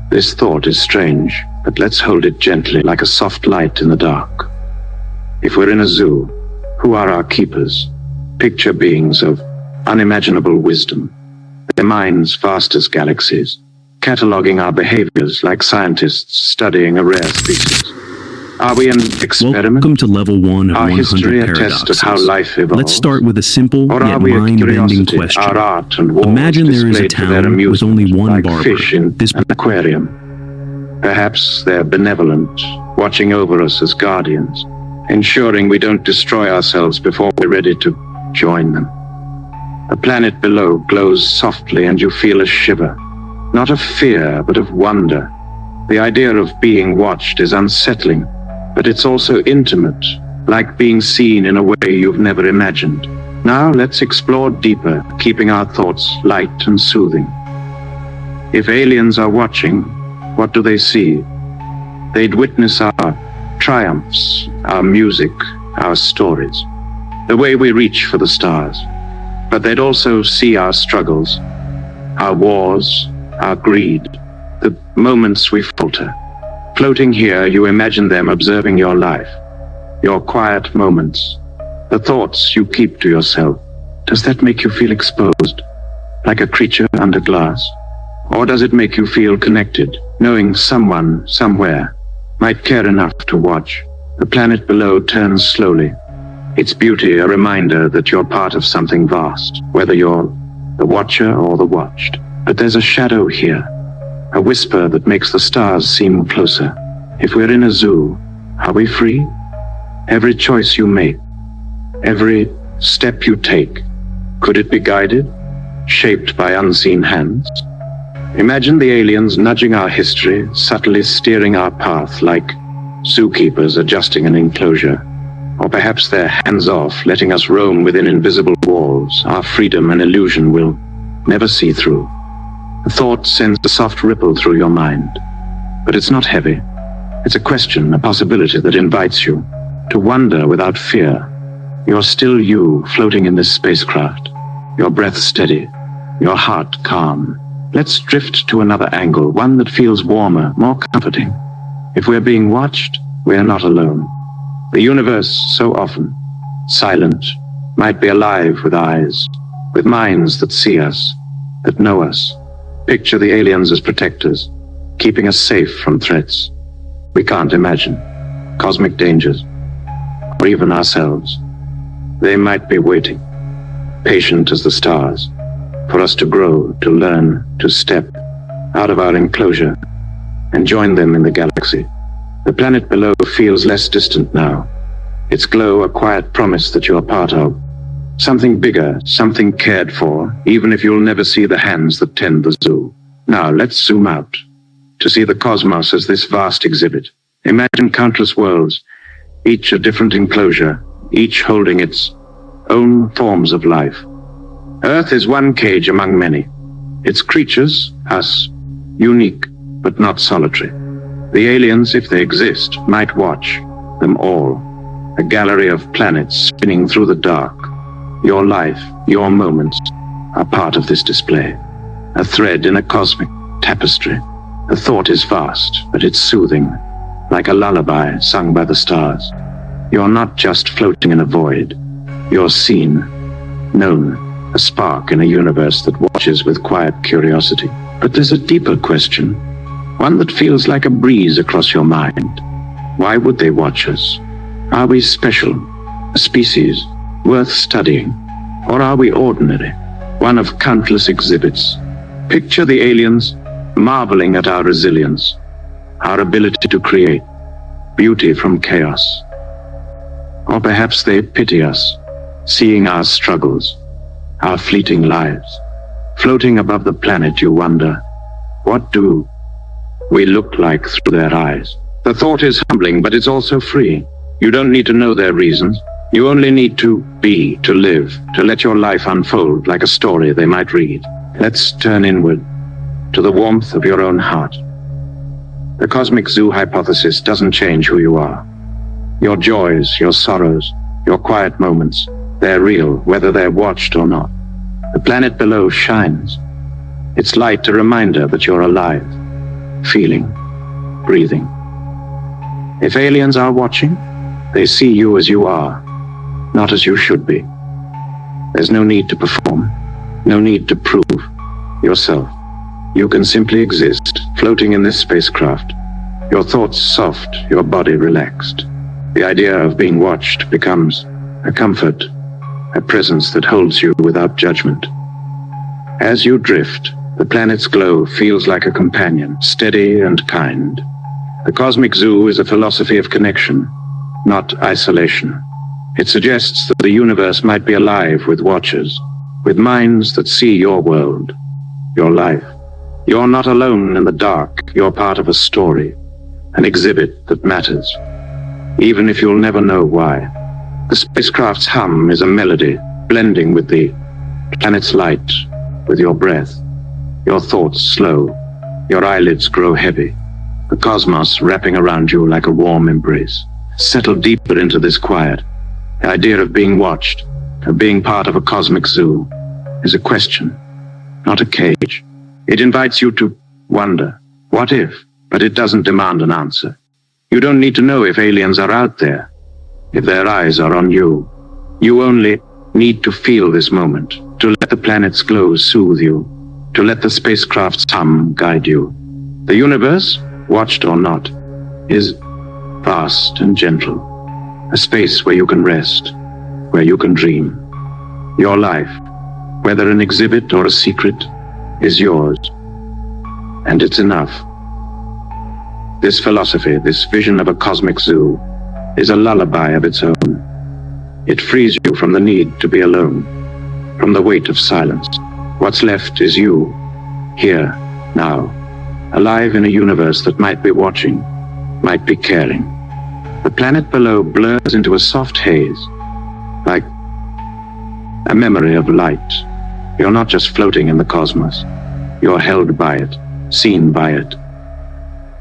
This thought is strange, but let's hold it gently, like a soft light in the dark. If we're in a zoo, who are our keepers? Picture beings of unimaginable wisdom, their minds vast as galaxies, cataloging our behaviors like scientists studying a rare species. Are we an experiment? Welcome to level 1 of Our 100 history a paradoxes. test of how life evolves? Let's start with a simple Or yet are we a mind-bending curiosity, question. our art and walls Imagine there is a displayed for their town with amusement, only one like barber. fish in an aquarium. Perhaps they're benevolent, watching over us as guardians, ensuring we don't destroy ourselves before we're ready to join them. The planet below glows softly and you feel a shiver, not of fear, but of wonder. The idea of being watched is unsettling, but it's also intimate, like being seen in a way you've never imagined. Now let's explore deeper, keeping our thoughts light and soothing. If aliens are watching, what do they see? They'd witness our triumphs, our music, our stories, the way we reach for the stars. But they'd also see our struggles, our wars, our greed, the moments we falter. Floating here, you imagine them observing your life, your quiet moments, the thoughts you keep to yourself. Does that make you feel exposed, like a creature under glass? Or does it make you feel connected, knowing someone, somewhere, might care enough to watch? The planet below turns slowly, its beauty a reminder that you're part of something vast, whether you're the watcher or the watched. But there's a shadow here, a whisper that makes the stars seem closer. If we're in a zoo, are we free? Every choice you make, every step you take, could it be guided, shaped by unseen hands? Imagine the aliens nudging our history, subtly steering our path like zookeepers adjusting an enclosure. Or perhaps they're hands-off, letting us roam within invisible walls, our freedom an illusion we'll never see through. The thought sends a soft ripple through your mind, but it's not heavy. It's a question, a possibility that invites you to wonder without fear. You're still you, floating in this spacecraft, your breath steady, your heart calm. Let's drift to another angle, one that feels warmer, more comforting. If we're being watched, we're not alone. The universe, so often silent, might be alive with eyes, with minds that see us, that know us. Picture the aliens as protectors, keeping us safe from threats we can't imagine, cosmic dangers, or even ourselves. They might be waiting, patient as the stars, for us to grow, to learn, to step out of our enclosure and join them in the galaxy. The planet below feels less distant now, its glow a quiet promise that you're part of. Something bigger, something cared for, even if you'll never see the hands that tend the zoo. Now let's zoom out, to see the cosmos as this vast exhibit. Imagine countless worlds, each a different enclosure, each holding its own forms of life. Earth is one cage among many. Its creatures, us, unique, but not solitary. The aliens, if they exist, might watch them all. A gallery of planets spinning through the dark. Your life, your moments, are part of this display. A thread in a cosmic tapestry. The thought is vast, but it's soothing, like a lullaby sung by the stars. You're not just floating in a void. You're seen, known, a spark in a universe that watches with quiet curiosity. But there's a deeper question, one that feels like a breeze across your mind. Why would they watch us? Are we special, a species, worth studying? Or are we ordinary, one of countless exhibits? Picture the aliens marveling at our resilience, our ability to create beauty from chaos. Or perhaps they pity us, seeing our struggles, our fleeting lives. Floating above the planet, you wonder, what do we look like through their eyes? The thought is humbling, but it's also free. You don't need to know their reasons. You only need to be, to live, to let your life unfold like a story they might read. Let's turn inward, to the warmth of your own heart. The cosmic zoo hypothesis doesn't change who you are. Your joys, your sorrows, your quiet moments, they're real, whether they're watched or not. The planet below shines. Its light a reminder that you're alive, feeling, breathing. If aliens are watching, they see you as you are, not as you should be. There's no need to perform, no need to prove yourself. You can simply exist, floating in this spacecraft, your thoughts soft, your body relaxed. The idea of being watched becomes a comfort, a presence that holds you without judgment. As you drift, the planet's glow feels like a companion, steady and kind. The cosmic zoo is a philosophy of connection, not isolation. It suggests that the universe might be alive with watchers, with minds that see your world, your life. You're not alone in the dark. You're part of a story, an exhibit that matters, even if you'll never know why. The spacecraft's hum is a melody, blending with the planet's light, with your breath. Your thoughts slow, your eyelids grow heavy, the cosmos wrapping around you like a warm embrace. Settle deeper into this quiet. The idea of being watched, of being part of a cosmic zoo, is a question, not a cage. It invites you to wonder, what if? But it doesn't demand an answer. You don't need to know if aliens are out there, if their eyes are on you. You only need to feel this moment, to let the planet's glow soothe you, to let the spacecraft's hum guide you. The universe, watched or not, is vast and gentle, a space where you can rest, where you can dream. Your life, whether an exhibit or a secret, is yours, and it's enough. This philosophy, this vision of a cosmic zoo, is a lullaby of its own. It frees you from the need to be alone, from the weight of silence. What's left is you, here, now, alive in a universe that might be watching, might be caring. The planet below blurs into a soft haze, like a memory of light. You're not just floating in the cosmos. You're held by it, seen by it,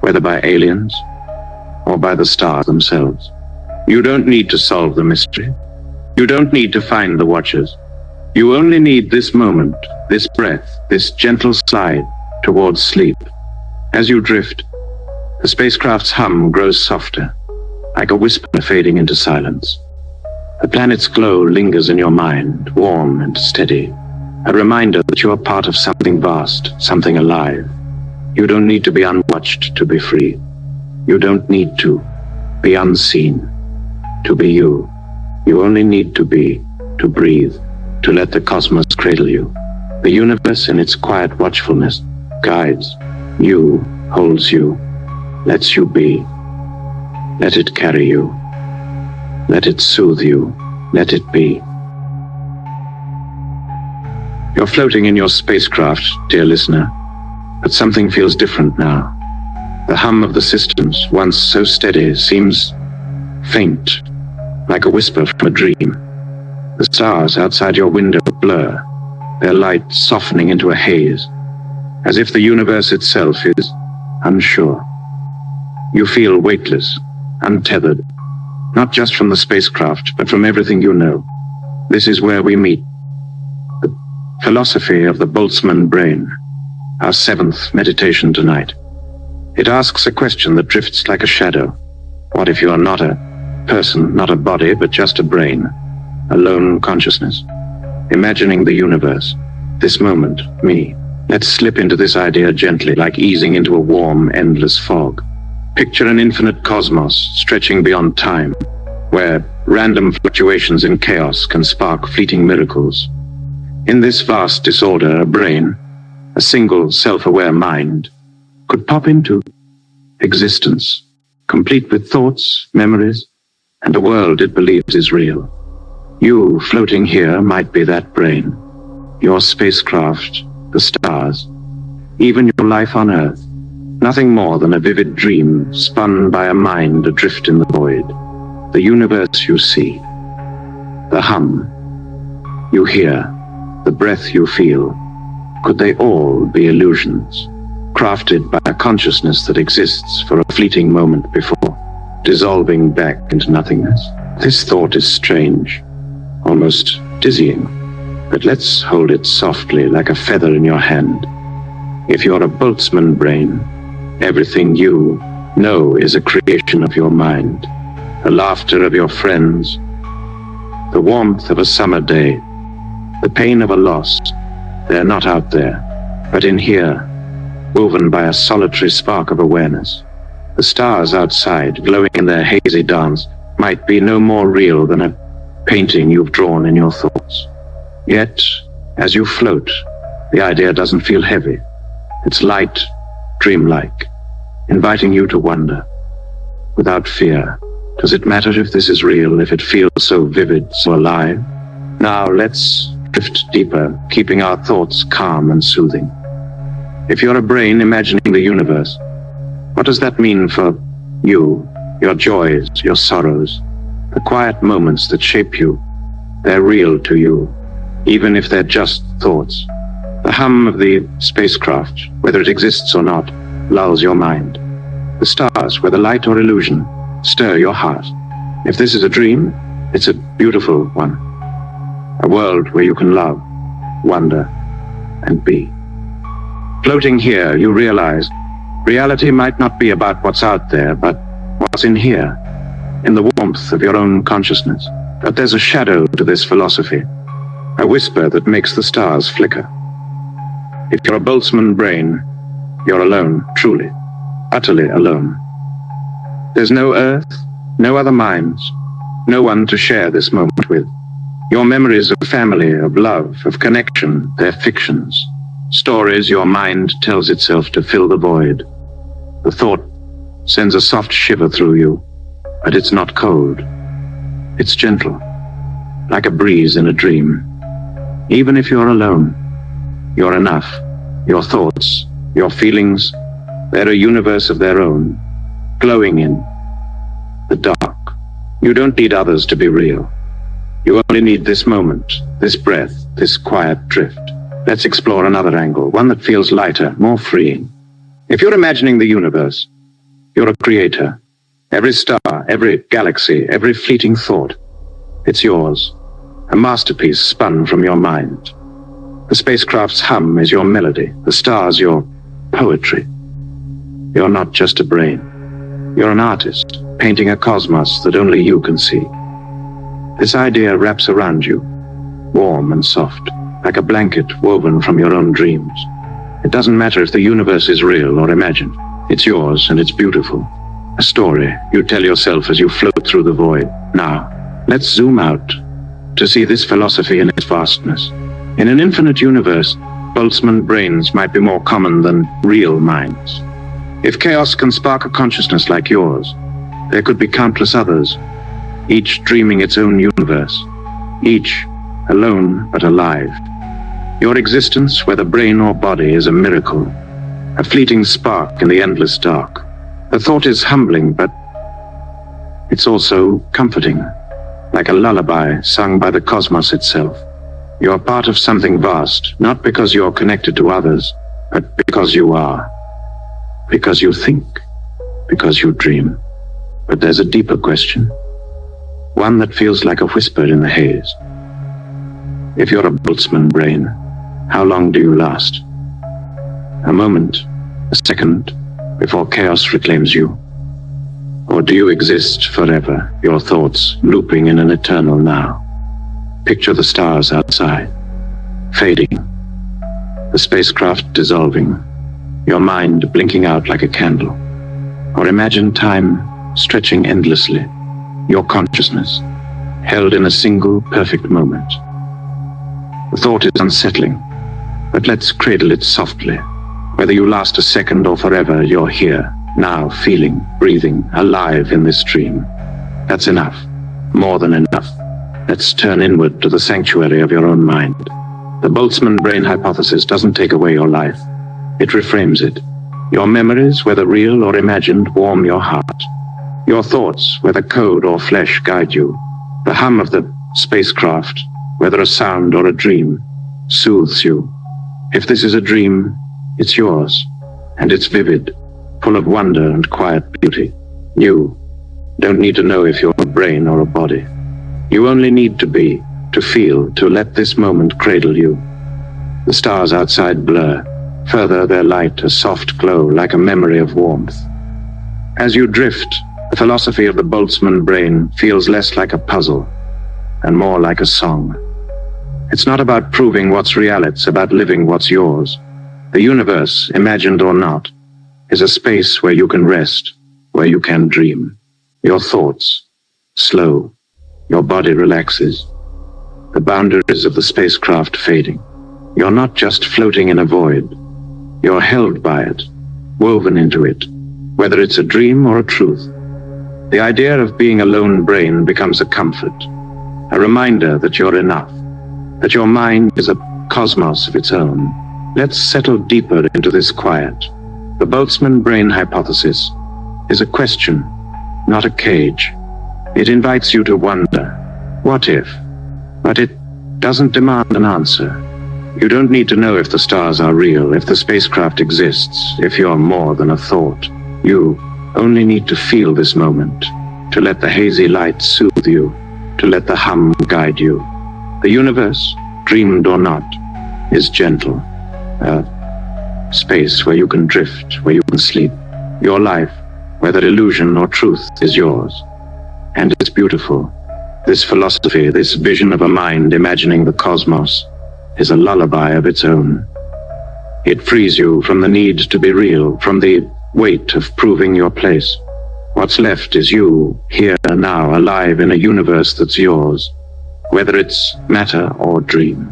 whether by aliens or by the stars themselves. You don't need to solve the mystery. You don't need to find the watchers. You only need this moment, this breath, this gentle slide towards sleep. As you drift, the spacecraft's hum grows softer, like a whisper fading into silence. The planet's glow lingers in your mind, warm and steady, a reminder that you are part of something vast, something alive. You don't need to be unwatched to be free. You don't need to be unseen to be you. You only need to be, to breathe, to let the cosmos cradle you. The universe in its quiet watchfulness guides you, holds you, lets you be. Let it carry you. Let it soothe you. Let it be. You're floating in your spacecraft, dear listener, but something feels different now. The hum of the systems, once so steady, seems faint, like a whisper from a dream. The stars outside your window blur, their light softening into a haze, as if the universe itself is unsure. You feel weightless, untethered, not just from the spacecraft, but from everything you know. This is where we meet. The philosophy of the Boltzmann brain, our seventh meditation tonight. It asks a question that drifts like a shadow. What if you are not a person, not a body, but just a brain, a lone consciousness, imagining the universe, this moment, me? Let's slip into this idea gently, like easing into a warm, endless fog. Picture an infinite cosmos stretching beyond time, where Random fluctuations in chaos can spark fleeting miracles. In this vast disorder, a brain, a single self-aware mind, could pop into existence, complete with thoughts, memories, and a world it believes is real. You, floating here, might be that brain. Your spacecraft, the stars, even your life on Earth, nothing more than a vivid dream spun by a mind adrift in the void. The universe you see, the hum you hear, the breath you feel, could they all be illusions, crafted by a consciousness that exists for a fleeting moment before dissolving back into nothingness? This thought is strange, almost dizzying, but let's hold it softly like a feather in your hand. If you're a Boltzmann brain, everything you know is a creation of your mind, the laughter of your friends, the warmth of a summer day, the pain of a loss. They're not out there, but in here, woven by a solitary spark of awareness. The stars outside, glowing in their hazy dance, might be no more real than a painting you've drawn in your thoughts. Yet, as you float, the idea doesn't feel heavy. It's light, dreamlike, inviting you to wonder. Without fear, does it matter if this is real, if it feels so vivid, so alive? Now let's drift deeper, keeping our thoughts calm and soothing. If you're a brain imagining the universe, what does that mean for you, your joys, your sorrows, the quiet moments that shape you? They're real to you, even if they're just thoughts. The hum of the spacecraft, whether it exists or not, lulls your mind. The stars, whether light or illusion, stir your heart. If this is a dream, it's a beautiful one. A world where you can love, wonder, and be. Floating here, you realize reality might not be about what's out there, but what's in here, in the warmth of your own consciousness. But there's a shadow to this philosophy, a whisper that makes the stars flicker. If you're a Boltzmann brain, you're alone, truly, utterly alone. There's no Earth, no other minds, no one to share this moment with. Your memories of family, of love, of connection, they're fictions. Stories your mind tells itself to fill the void. The thought sends a soft shiver through you, but it's not cold. It's gentle, like a breeze in a dream. Even if you're alone, you're enough. Your thoughts, your feelings, they're a universe of their own, glowing in the dark. You don't need others to be real. You only need this moment, this breath, this quiet drift. Let's explore another angle, one that feels lighter, more freeing. If you're imagining the universe, you're a creator. Every star, every galaxy, every fleeting thought, it's yours. A masterpiece spun from your mind. The spacecraft's hum is your melody, the stars your poetry. You're not just a brain. You're an artist, painting a cosmos that only you can see. This idea wraps around you, warm and soft, like a blanket woven from your own dreams. It doesn't matter if the universe is real or imagined. It's yours and it's beautiful. A story you tell yourself as you float through the void. Now, let's zoom out to see this philosophy in its vastness. In an infinite universe, Boltzmann brains might be more common than real minds. If chaos can spark a consciousness like yours, there could be countless others, each dreaming its own universe, each alone but alive. Your existence, whether brain or body, is a miracle, a fleeting spark in the endless dark. The thought is humbling, but it's also comforting, like a lullaby sung by the cosmos itself. You're part of something vast, not because you're connected to others, but because you are. Because you think, because you dream. But there's a deeper question, one that feels like a whisper in the haze. If you're a Boltzmann brain, how long do you last? A moment, a second, before chaos reclaims you? Or do you exist forever, your thoughts looping in an eternal now? Picture the stars outside, fading, the spacecraft dissolving, your mind blinking out like a candle. Or imagine time stretching endlessly, your consciousness held in a single perfect moment. The thought is unsettling, but let's cradle it softly. Whether you last a second or forever, you're here, now, feeling, breathing, alive in this dream. That's enough, more than enough. Let's turn inward to the sanctuary of your own mind. The Boltzmann brain hypothesis doesn't take away your life. It reframes it. Your memories, whether real or imagined, warm your heart. Your thoughts, whether code or flesh, guide you. The hum of the spacecraft, whether a sound or a dream, soothes you. If this is a dream, it's yours, and it's vivid, full of wonder and quiet beauty. You don't need to know if you're a brain or a body. You only need to be, to feel, to let this moment cradle you. The stars outside blur, further their light a soft glow like a memory of warmth. As you drift, the philosophy of the Boltzmann brain feels less like a puzzle and more like a song. It's not about proving what's real, it's about living what's yours. The universe, imagined or not, is a space where you can rest, where you can dream. Your thoughts slow, your body relaxes, the boundaries of the spacecraft fading. You're not just floating in a void, you're held by it, woven into it, whether it's a dream or a truth. The idea of being a lone brain becomes a comfort, a reminder that you're enough, that your mind is a cosmos of its own. Let's settle deeper into this quiet. The Boltzmann brain hypothesis is a question, not a cage. It invites you to wonder, what if? But it doesn't demand an answer. You don't need to know if the stars are real, if the spacecraft exists, if you're more than a thought. You only need to feel this moment, to let the hazy light soothe you, to let the hum guide you. The universe, dreamed or not, is gentle. A space where you can drift, where you can sleep. Your life, whether illusion or truth, is yours. And it's beautiful. This philosophy, this vision of a mind imagining the cosmos, is a lullaby of its own. It frees you from the need to be real, from the weight of proving your place. What's left is you, here now, alive in a universe that's yours, whether it's matter or dream.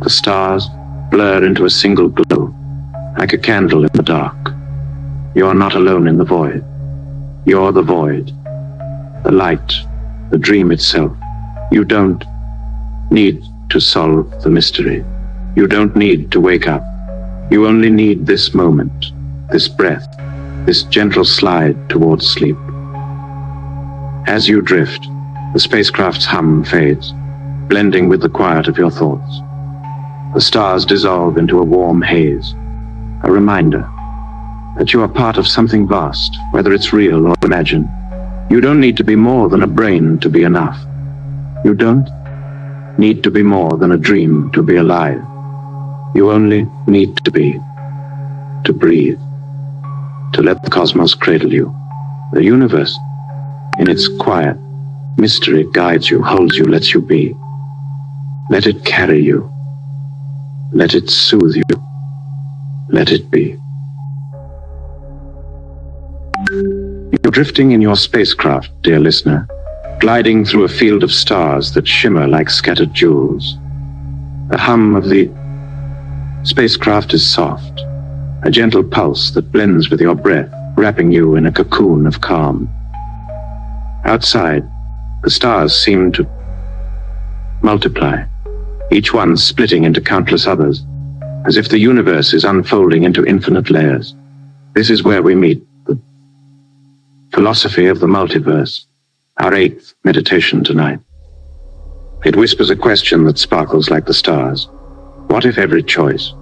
The stars blur into a single glow, like a candle in the dark. You're not alone in the void. You're the void, the light, the dream itself. You don't need to solve the mystery. You don't need to wake up. You only need this moment, this breath, this gentle slide towards sleep. As you drift, the spacecraft's hum fades, blending with the quiet of your thoughts. The stars dissolve into a warm haze, a reminder that you are part of something vast, whether it's real or imagined. You don't need to be more than a brain to be enough. You don't need to be more than a dream to be alive. You only need to be, to breathe, to let the cosmos cradle you. The universe, in its quiet mystery, guides you, holds you, lets you be. Let it carry you. Let it soothe you. Let it be. You're drifting in your spacecraft, dear listener, gliding through a field of stars that shimmer like scattered jewels. The hum of the spacecraft is soft, a gentle pulse that blends with your breath, wrapping you in a cocoon of calm. Outside, the stars seem to multiply, each one splitting into countless others, as if the universe is unfolding into infinite layers. This is where we meet the philosophy of the multiverse, our 8th meditation tonight. It whispers a question that sparkles like the stars. What if every choice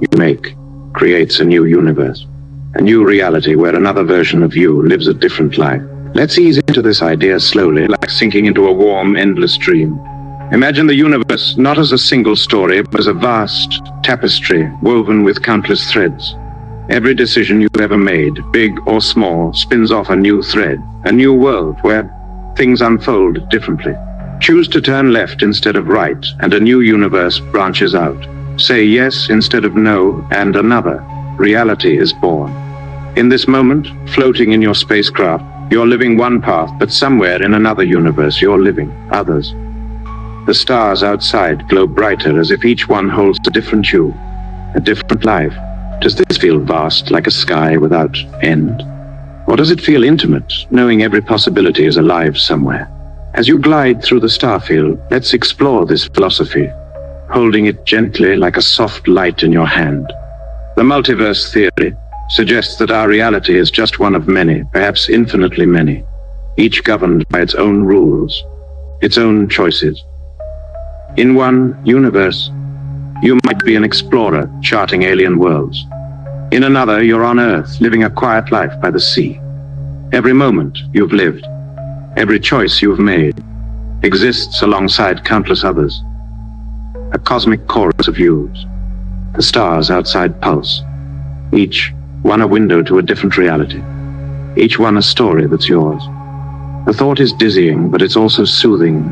you make creates a new universe, a new reality where another version of you lives a different life? Let's ease into this idea slowly, like sinking into a warm, endless dream. Imagine the universe not as a single story, but as a vast tapestry woven with countless threads. Every decision you've ever made, big or small, spins off a new thread, a new world where things unfold differently. Choose to turn left instead of right, and a new universe branches out. Say yes instead of no, and another reality is born. In this moment, floating in your spacecraft, You're living one path, but somewhere in another universe you're living others. The stars outside glow brighter as if each one holds a different you, a different life. Does this feel vast, like a sky without end? Or does it feel intimate, knowing every possibility is alive somewhere? As you glide through the starfield, let's explore this philosophy, holding it gently like a soft light in your hand. The multiverse theory suggests that our reality is just one of many, perhaps infinitely many, each governed by its own rules, its own choices. In one universe, you might be an explorer charting alien worlds. In another, you're on Earth, living a quiet life by the sea. Every moment you've lived, every choice you've made, exists alongside countless others. A cosmic chorus of yous. The stars outside pulse, each one a window to a different reality, each one a story that's yours. The thought is dizzying, but it's also soothing,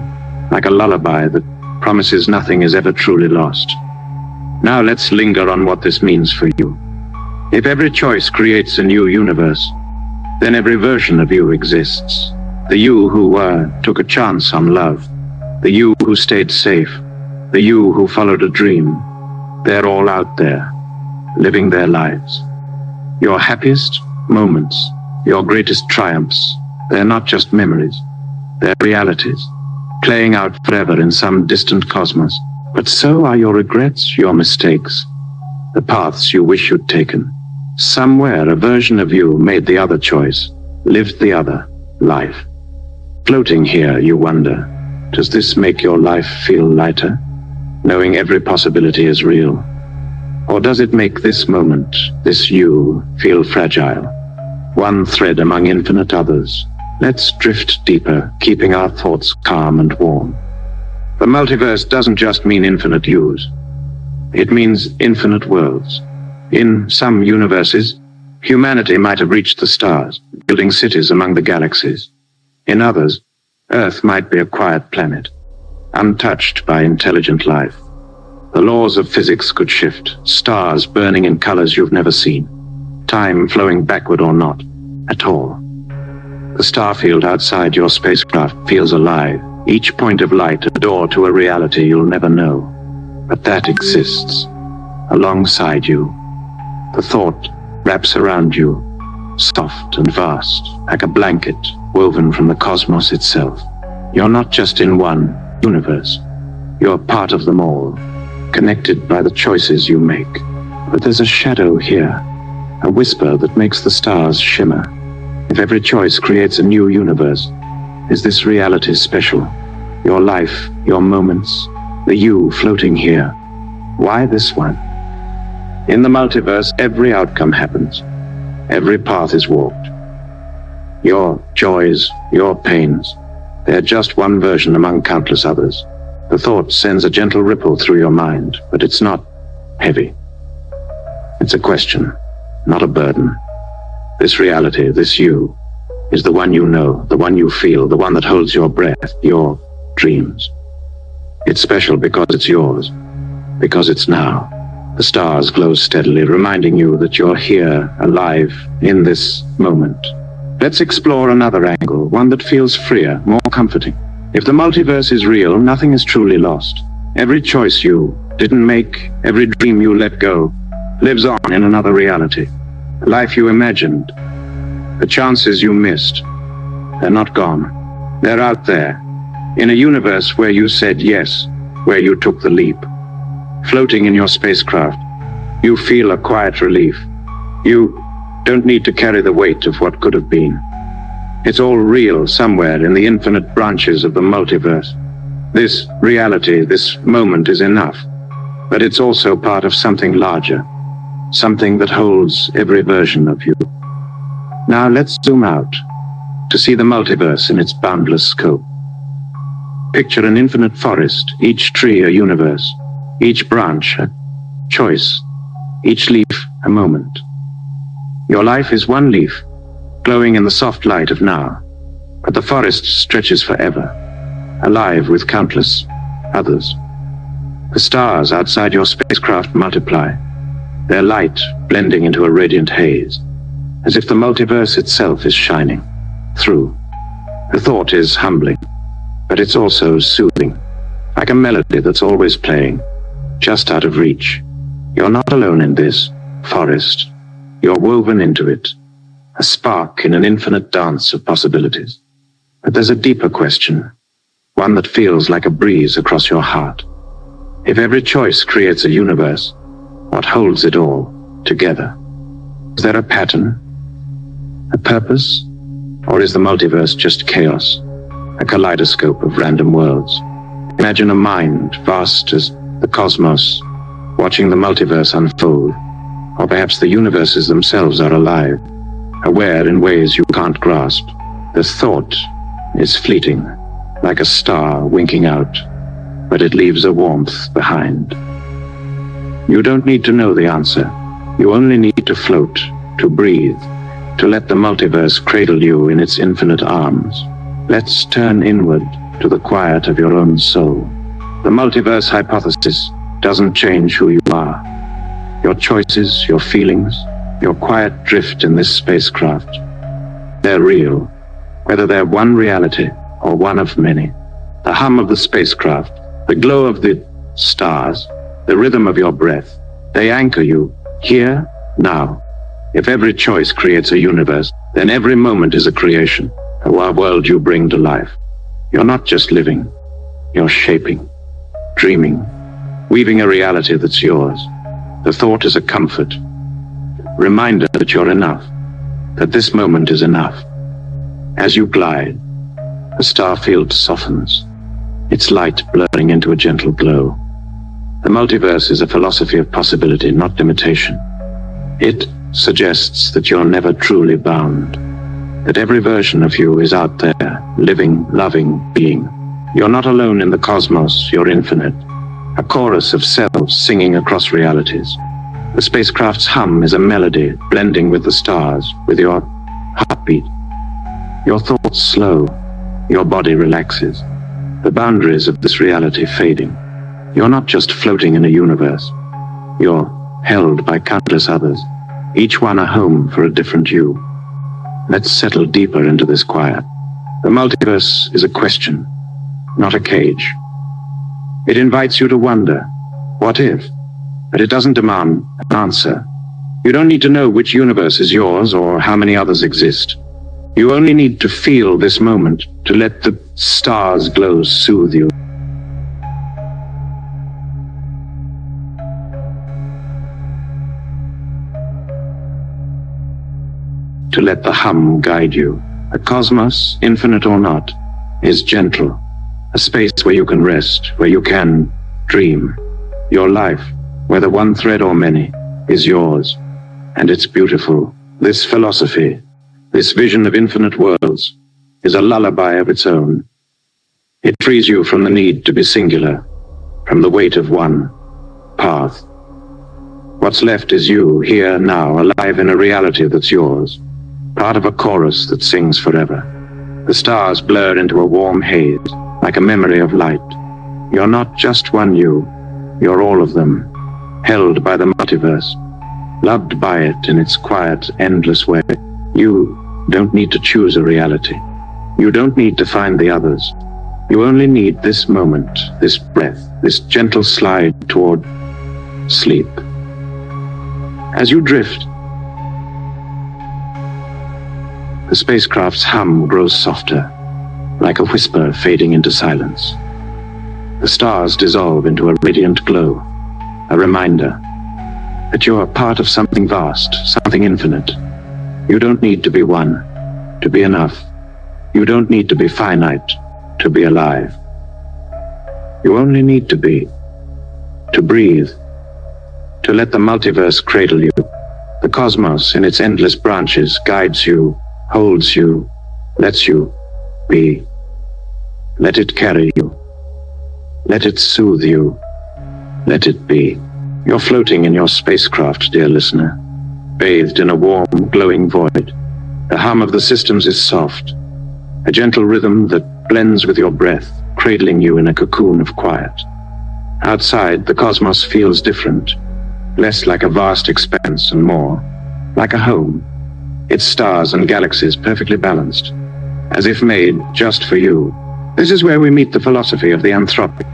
like a lullaby that promises nothing is ever truly lost. Now let's linger on what this means for you. If every choice creates a new universe, then every version of you exists. The you who took a chance on love, the you who stayed safe, the you who followed a dream, they're all out there, living their lives. Your happiest moments, your greatest triumphs, they're not just memories, they're realities, playing out forever in some distant cosmos. But so are your regrets, your mistakes, the paths you wish you'd taken. Somewhere a version of you made the other choice, lived the other life. Floating here, you wonder, does this make your life feel lighter, knowing every possibility is real? Or does it make this moment, this you, feel fragile, one thread among infinite others? Let's drift deeper, keeping our thoughts calm and warm. The multiverse doesn't just mean infinite yous. It means infinite worlds. In some universes, humanity might have reached the stars, building cities among the galaxies. In others, Earth might be a quiet planet, untouched by intelligent life. The laws of physics could shift, stars burning in colors you've never seen, time flowing backward or not, at all. The starfield outside your spacecraft feels alive, each point of light a door to a reality you'll never know. But that exists, alongside you. The thought wraps around you, soft and vast, like a blanket woven from the cosmos itself. You're not just in one universe, you're part of them all, connected by the choices you make. But there's a shadow here, a whisper that makes the stars shimmer. If every choice creates a new universe, is this reality special? Your life, your moments, the you floating here. Why this one? In the multiverse, every outcome happens. Every path is walked. Your joys, your pains, they're just one version among countless others. The thought sends a gentle ripple through your mind, but it's not heavy. It's a question, not a burden. This reality, this you, is the one you know, the one you feel, the one that holds your breath, your dreams. It's special because it's yours, because it's now. The stars glow steadily, reminding you that you're here, alive, in this moment. Let's explore another angle, one that feels freer, more comforting. If the multiverse is real, nothing is truly lost. Every choice you didn't make, every dream you let go, lives on in another reality. The life you imagined, the chances you missed, they're not gone. They're out there, in a universe where you said yes, where you took the leap. Floating in your spacecraft, you feel a quiet relief. You don't need to carry the weight of what could have been. It's all real somewhere in the infinite branches of the multiverse. This reality, this moment is enough, but it's also part of something larger, something that holds every version of you. Now let's zoom out to see the multiverse in its boundless scope. Picture an infinite forest, each tree a universe, each branch a choice, each leaf a moment. Your life is one leaf, glowing in the soft light of now, but the forest stretches forever, alive with countless others. The stars outside your spacecraft multiply, their light blending into a radiant haze, as if the multiverse itself is shining. through. The thought is humbling, but it's also soothing, like a melody that's always playing, just out of reach. You're not alone in this forest. You're woven into it, a spark in an infinite dance of possibilities. But there's a deeper question, one that feels like a breeze across your heart. If every choice creates a universe, what holds it all together? Is there a pattern, a purpose, or is the multiverse just chaos, a kaleidoscope of random worlds? Imagine a mind vast as the cosmos, watching the multiverse unfold, or perhaps the universes themselves are alive, aware in ways you can't grasp. The thought is fleeting, like a star winking out, but it leaves a warmth behind. You don't need to know the answer. You only need to float, to breathe, to let the multiverse cradle you in its infinite arms. Let's turn inward to the quiet of your own soul. The multiverse hypothesis doesn't change who you are. Your choices, your feelings, your quiet drift in this spacecraft. They're real, whether they're one reality or one of many. The hum of the spacecraft, the glow of the stars, the rhythm of your breath, they anchor you here, now. If every choice creates a universe, then every moment is a creation, a world you bring to life. You're not just living, you're shaping, dreaming, weaving a reality that's yours. The thought is a comfort, reminder that you're enough, that this moment is enough. As you glide, the star field softens, its light blurring into a gentle glow. The multiverse is a philosophy of possibility, not limitation. It suggests that you're never truly bound, that every version of you is out there, living, loving, being. You're not alone in the cosmos, you're infinite, a chorus of selves singing across realities. The spacecraft's hum is a melody blending with the stars, with your heartbeat. Your thoughts slow, your body relaxes, the boundaries of this reality fading. You're not just floating in a universe. You're held by countless others, each one a home for a different you. Let's settle deeper into this quiet. The multiverse is a question, not a cage. It invites you to wonder, what if? But it doesn't demand an answer. You don't need to know which universe is yours or how many others exist. You only need to feel this moment, to let the stars' glow soothe you. To let the hum guide you. The cosmos, infinite or not, is gentle. A space where you can rest, where you can dream. Your life, whether one thread or many, is yours. And it's beautiful. This philosophy, this vision of infinite worlds, is a lullaby of its own. It frees you from the need to be singular, from the weight of one path. What's left is you, here, now, alive in a reality that's yours, part of a chorus that sings forever. The stars blur into a warm haze, like a memory of light. You're not just one you, you're all of them, held by the multiverse, loved by it in its quiet, endless way. You don't need to choose a reality. You don't need to find the others. You only need this moment, this breath, this gentle slide toward sleep. As you drift, the spacecraft's hum grows softer, like a whisper fading into silence. The stars dissolve into a radiant glow, a reminder that you're part of something vast, something infinite. You don't need to be one to be enough. You don't need to be finite to be alive. You only need to be, to breathe, to let the multiverse cradle you. The cosmos in its endless branches guides you, holds you, lets you be. Let it carry you. Let it soothe you. Let it be. You're floating in your spacecraft, dear listener, bathed in a warm, glowing void. The hum of the systems is soft, a gentle rhythm that blends with your breath, cradling you in a cocoon of quiet. Outside, the cosmos feels different, less like a vast expanse and more like a home, its stars and galaxies perfectly balanced. as if made just for you. This is where we meet the philosophy of the anthropic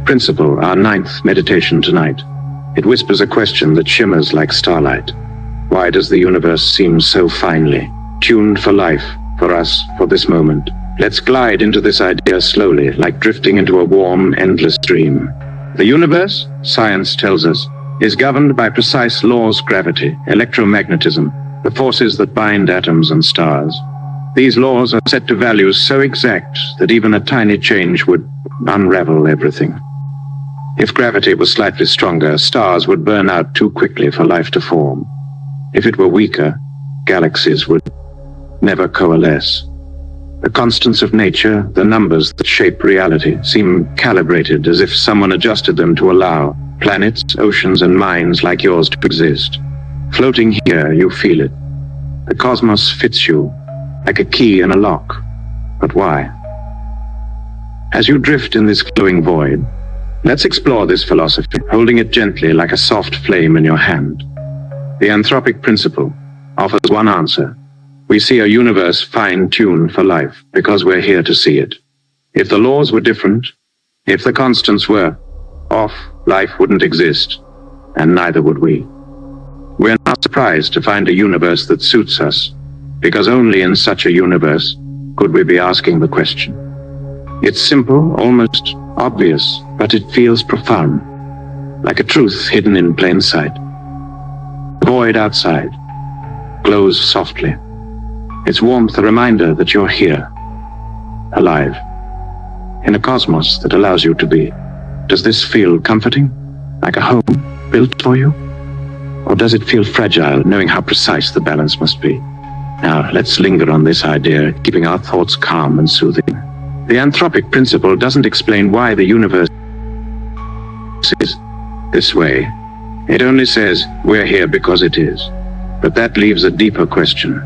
principle, our ninth meditation tonight. It whispers a question that shimmers like starlight. Why does the universe seem so finely tuned for life, for us, for this moment? Let's glide into this idea slowly, like drifting into a warm, endless dream. The universe, science tells us, is governed by precise laws: gravity, electromagnetism, the forces that bind atoms and stars. These laws are set to values so exact that even a tiny change would unravel everything. If gravity was slightly stronger, stars would burn out too quickly for life to form. If it were weaker, galaxies would never coalesce. The constants of nature, the numbers that shape reality, seem calibrated as if someone adjusted them to allow planets, oceans, and minds like yours to exist. Floating here, you feel it. The cosmos fits you like a key in a lock. But why? As you drift in this glowing void, let's explore this philosophy, holding it gently like a soft flame in your hand. The anthropic principle offers one answer. We see a universe fine-tuned for life because we're here to see it. If the laws were different, if the constants were off, life wouldn't exist, and neither would we. We're not surprised to find a universe that suits us, because only in such a universe could we be asking the question. It's simple, almost obvious, but it feels profound, like a truth hidden in plain sight. The void outside glows softly. Its warmth a reminder that you're here, alive, in a cosmos that allows you to be. Does this feel comforting, like a home built for you? Or does it feel fragile, knowing how precise the balance must be? Now, let's linger on this idea, keeping our thoughts calm and soothing. The anthropic principle doesn't explain why the universe is this way. It only says we're here because it is. But that leaves a deeper question.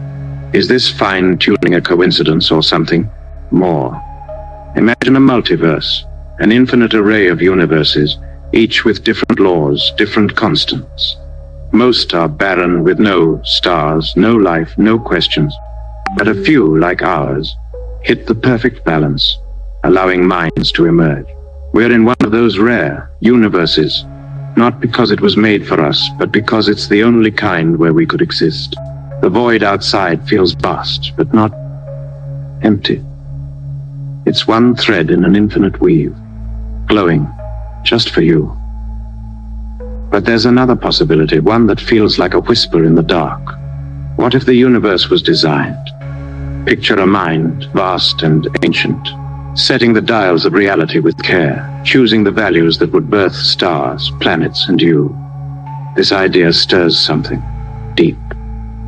Is this fine-tuning a coincidence or something more? Imagine a multiverse, an infinite array of universes, each with different laws, different constants. Most are barren with no stars, no life, no questions. But a few, like ours, hit the perfect balance, allowing minds to emerge. We're in one of those rare universes, not because it was made for us, but because it's the only kind where we could exist. The void outside feels vast, but not empty. It's one thread in an infinite weave, glowing just for you. But there's another possibility, one that feels like a whisper in the dark. What if the universe was designed? Picture a mind, vast and ancient, setting the dials of reality with care, choosing the values that would birth stars, planets, and you. This idea stirs something deep,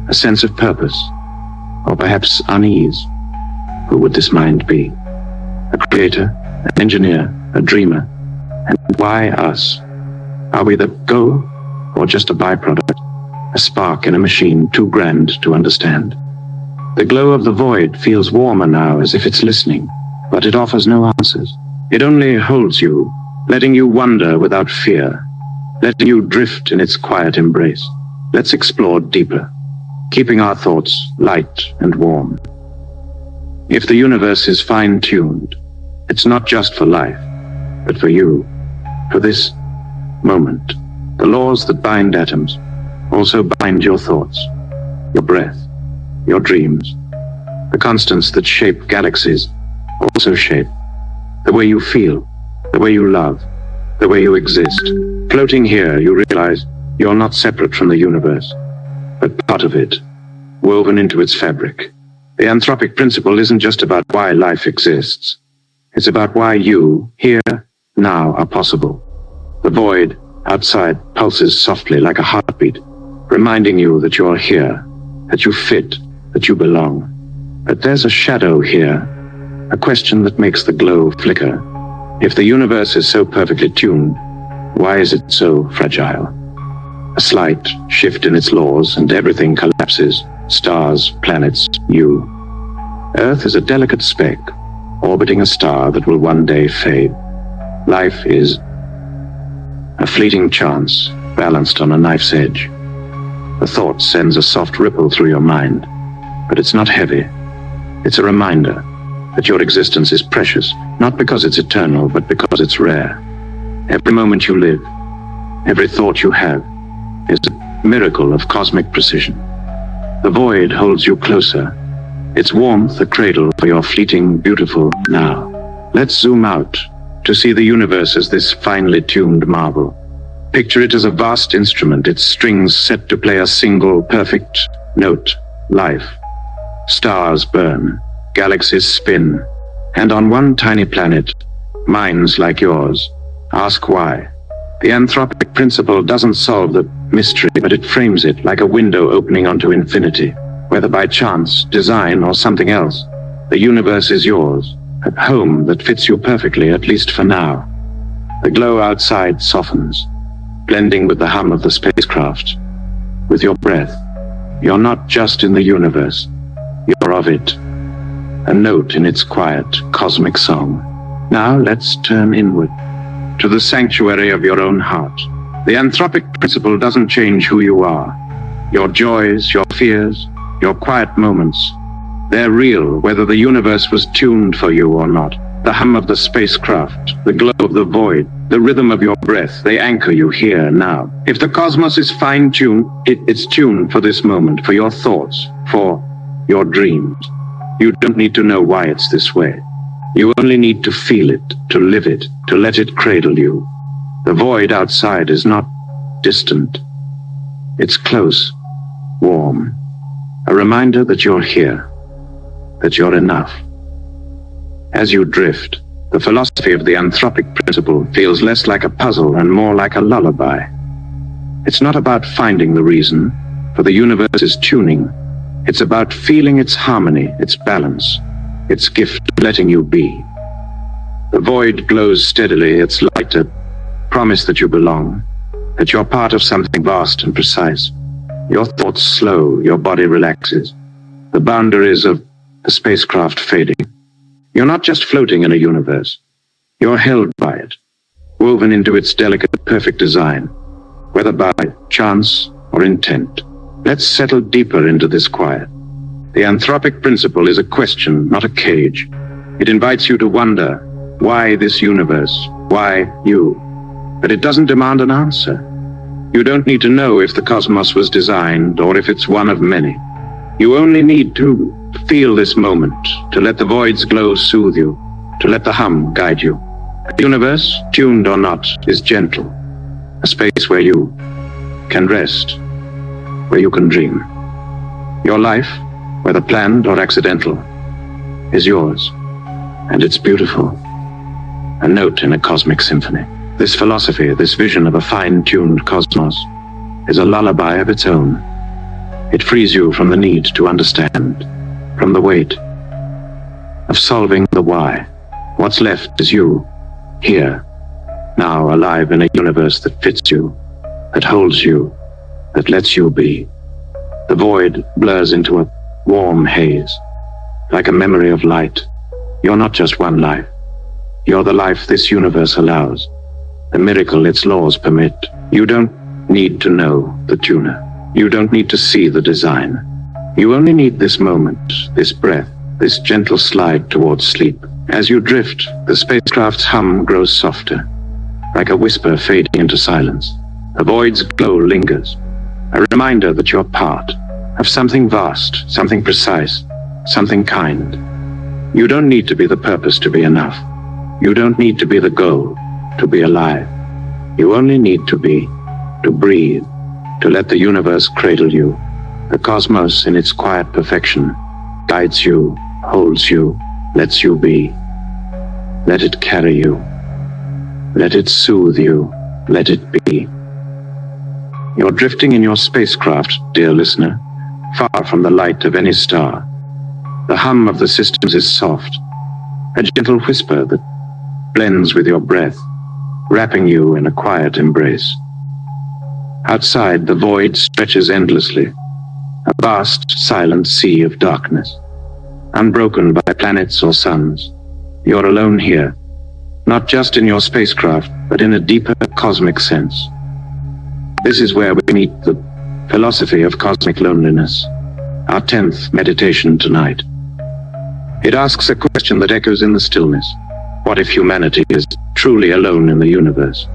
a sense of purpose, or perhaps unease. Who would this mind be? A creator, an engineer, a dreamer? And why us? Are we the goal, or just a byproduct? A spark in a machine too grand to understand? The glow of the void feels warmer now, as if it's listening, but it offers no answers. It only holds you, letting you wonder without fear, letting you drift in its quiet embrace. Let's explore deeper, keeping our thoughts light and warm. If the universe is fine-tuned, it's not just for life, but for you, for this moment. The laws that bind atoms also bind your thoughts, your breath, your dreams. The constants that shape galaxies also shape the way you feel, the way you love, the way you exist. Floating here, you realize you're not separate from the universe, but part of it, woven into its fabric. The anthropic principle isn't just about why life exists. It's about why you, here, now, are possible. The void outside pulses softly like a heartbeat, reminding you that you're here, that you fit, that you belong. But there's a shadow here, a question that makes the glow flicker. If the universe is so perfectly tuned, why is it so fragile? A slight shift in its laws and everything collapses. Stars, planets, you. Earth is a delicate speck, orbiting a star that will one day fade. Life is a fleeting chance, balanced on a knife's edge. The thought sends a soft ripple through your mind, but it's not heavy. It's a reminder that your existence is precious, not because it's eternal, but because it's rare. Every moment you live, every thought you have, is a miracle of cosmic precision. The void holds you closer, its warmth a cradle for your fleeting, beautiful now. Let's zoom out to see the universe as this finely tuned marvel. Picture it as a vast instrument, its strings set to play a single, perfect note: life. Stars burn, galaxies spin, and on one tiny planet, minds like yours ask why. The anthropic principle doesn't solve the mystery, but it frames it like a window opening onto infinity. Whether by chance, design, or something else, the universe is yours, a home that fits you perfectly, at least for now. The glow outside softens, blending with the hum of the spacecraft. With your breath, you're not just in the universe, you're of it, a note in its quiet, cosmic song. Now let's turn inward, to the sanctuary of your own heart. The anthropic principle doesn't change who you are. Your joys, your fears, your quiet moments, they're real whether the universe was tuned for you or not. The hum of the spacecraft, the glow of the void, the rhythm of your breath, they anchor you here now. If the cosmos is fine-tuned, it's tuned for this moment, for your thoughts, for your dreams. You don't need to know why it's this way. You only need to feel it, to live it, to let it cradle you. The void outside is not distant. It's close, warm, a reminder that you're here, that you're enough. As you drift, the philosophy of the anthropic principle feels less like a puzzle and more like a lullaby. It's not about finding the reason, for the universe is tuning. It's about feeling its harmony, its balance, its gift of letting you be. The void glows steadily, its light a promise that you belong, that you're part of something vast and precise. Your thoughts slow, your body relaxes, the boundaries of the spacecraft fading. You're not just floating in a universe, you're held by it, woven into its delicate, perfect design, whether by chance or intent. Let's settle deeper into this quiet. The anthropic principle is a question, not a cage. It invites you to wonder, why this universe? Why you? But it doesn't demand an answer. You don't need to know if the cosmos was designed or if it's one of many. You only need to feel this moment, to let the void's glow soothe you, to let the hum guide you. The universe, tuned or not, is gentle, a space where you can rest, where you can dream. Your life, whether planned or accidental, is yours, and it's beautiful, a note in a cosmic symphony. This philosophy, this vision of a fine-tuned cosmos, is a lullaby of its own. It frees you from the need to understand, from the weight of solving the why. What's left is you, here, now alive in a universe that fits you, that holds you, that lets you be. The void blurs into a warm haze, like a memory of light. You're not just one life. You're the life this universe allows, the miracle its laws permit. You don't need to know the tuner. You don't need to see the design. You only need this moment, this breath, this gentle slide towards sleep. As you drift, the spacecraft's hum grows softer, like a whisper fading into silence. The void's glow lingers, a reminder that you're part of something vast, something precise, something kind. You don't need to be the purpose to be enough. You don't need to be the goal to be alive. You only need to be, to breathe, to let the universe cradle you. The cosmos in its quiet perfection guides you, holds you, lets you be. Let it carry you. Let it soothe you. Let it be. You're drifting in your spacecraft, dear listener, far from the light of any star. The hum of the systems is soft, a gentle whisper that blends with your breath, wrapping you in a quiet embrace. Outside, the void stretches endlessly, a vast, silent sea of darkness, unbroken by planets or suns. You're alone here, not just in your spacecraft, but in a deeper cosmic sense. This is where we meet the philosophy of cosmic loneliness, our 10th meditation tonight. It asks a question that echoes in the stillness. What if humanity is truly alone in the universe?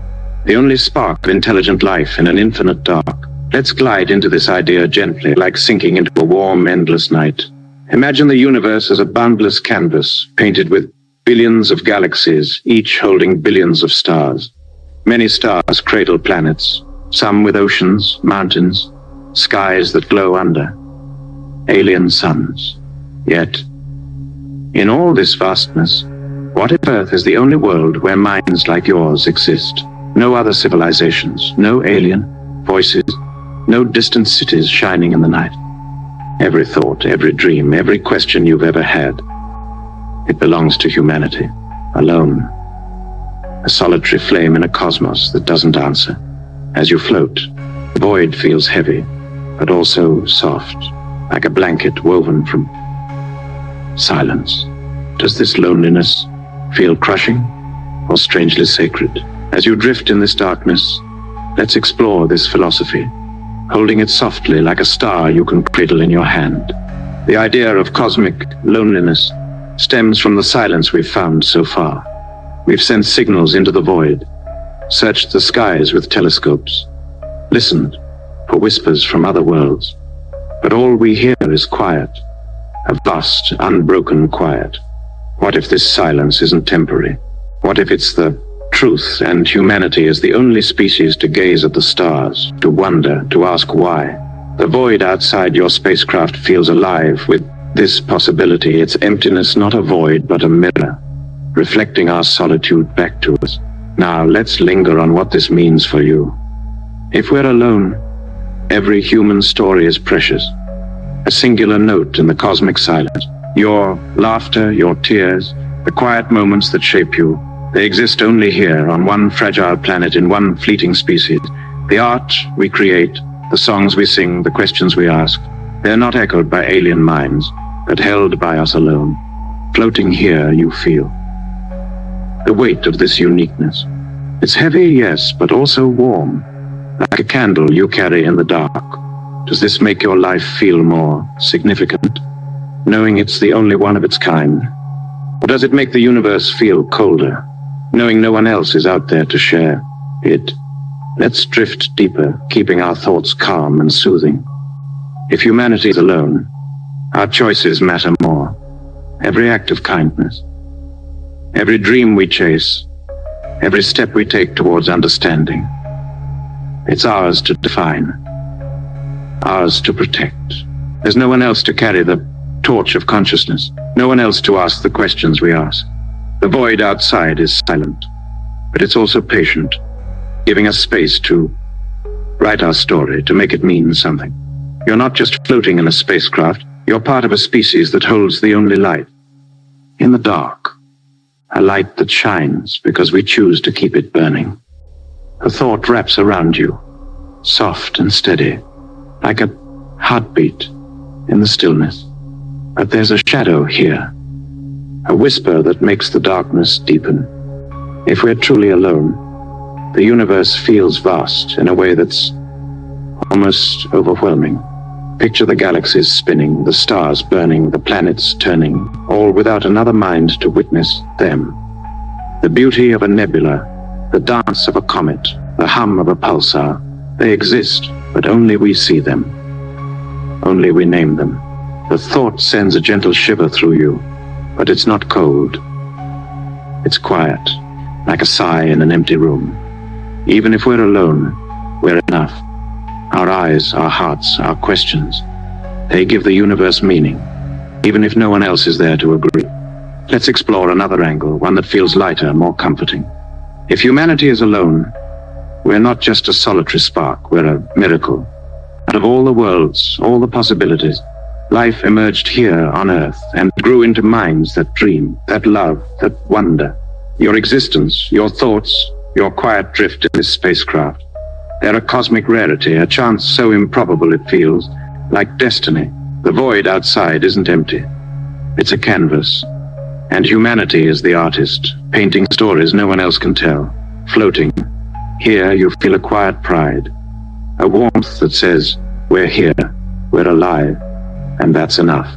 The only spark of intelligent life in an infinite dark. Let's glide into this idea gently, like sinking into a warm, endless night. Imagine the universe as a boundless canvas, painted with billions of galaxies, each holding billions of stars. Many stars cradle planets, some with oceans, mountains, skies that glow under, alien suns. Yet, in all this vastness, what if Earth is the only world where minds like yours exist? No other civilizations, no alien voices, no distant cities shining in the night. Every thought, every dream, every question you've ever had, it belongs to humanity, alone. A solitary flame in a cosmos that doesn't answer. As you float, the void feels heavy, but also soft, like a blanket woven from silence. Does this loneliness feel crushing or strangely sacred? As you drift in this darkness, let's explore this philosophy, holding it softly like a star you can cradle in your hand. The idea of cosmic loneliness stems from the silence we've found so far. We've sent signals into the void, searched the skies with telescopes, listened for whispers from other worlds. But all we hear is quiet, a vast, unbroken quiet. What if this silence isn't temporary? What if it's the truth, and humanity is the only species to gaze at the stars, to wonder, to ask why? The void outside your spacecraft feels alive with this possibility, its emptiness not a void but a mirror, reflecting our solitude back to us. Now let's linger on what this means for you. If we're alone, every human story is precious, a singular note in the cosmic silence. Your laughter, your tears, the quiet moments that shape you, they exist only here on one fragile planet in one fleeting species. The art we create, the songs we sing, the questions we ask, they're not echoed by alien minds, but held by us alone. Floating here, you feel the weight of this uniqueness. It's heavy, yes, but also warm, like a candle you carry in the dark. Does this make your life feel more significant, knowing it's the only one of its kind? Or does it make the universe feel colder, knowing no one else is out there to share it? Let's drift deeper, keeping our thoughts calm and soothing. If humanity is alone, our choices matter more. Every act of kindness, every dream we chase, every step we take towards understanding, it's ours to define, ours to protect. There's no one else to carry the torch of consciousness, no one else to ask the questions we ask. The void outside is silent, but it's also patient, giving us space to write our story, to make it mean something. You're not just floating in a spacecraft, you're part of a species that holds the only light. In the dark, a light that shines because we choose to keep it burning. A thought wraps around you, soft and steady, like a heartbeat in the stillness. But there's a shadow here, a whisper that makes the darkness deepen. If we're truly alone, the universe feels vast in a way that's almost overwhelming. Picture the galaxies spinning, the stars burning, the planets turning, all without another mind to witness them. The beauty of a nebula, the dance of a comet, the hum of a pulsar, they exist, but only we see them. Only we name them. The thought sends a gentle shiver through you, but it's not cold. It's quiet, like a sigh in an empty room. Even if we're alone, we're enough. Our eyes, our hearts, our questions, they give the universe meaning, even if no one else is there to agree. Let's explore another angle, one that feels lighter, more comforting. If humanity is alone, we're not just a solitary spark, we're a miracle. Out of all the worlds, all the possibilities, life emerged here on Earth and grew into minds that dream, that love, that wonder. Your existence, your thoughts, your quiet drift in this spacecraft, they're a cosmic rarity, a chance so improbable it feels like destiny. The void outside isn't empty. It's a canvas, and humanity is the artist, painting stories no one else can tell. Floating, here you feel a quiet pride, a warmth that says, we're here, we're alive, and that's enough.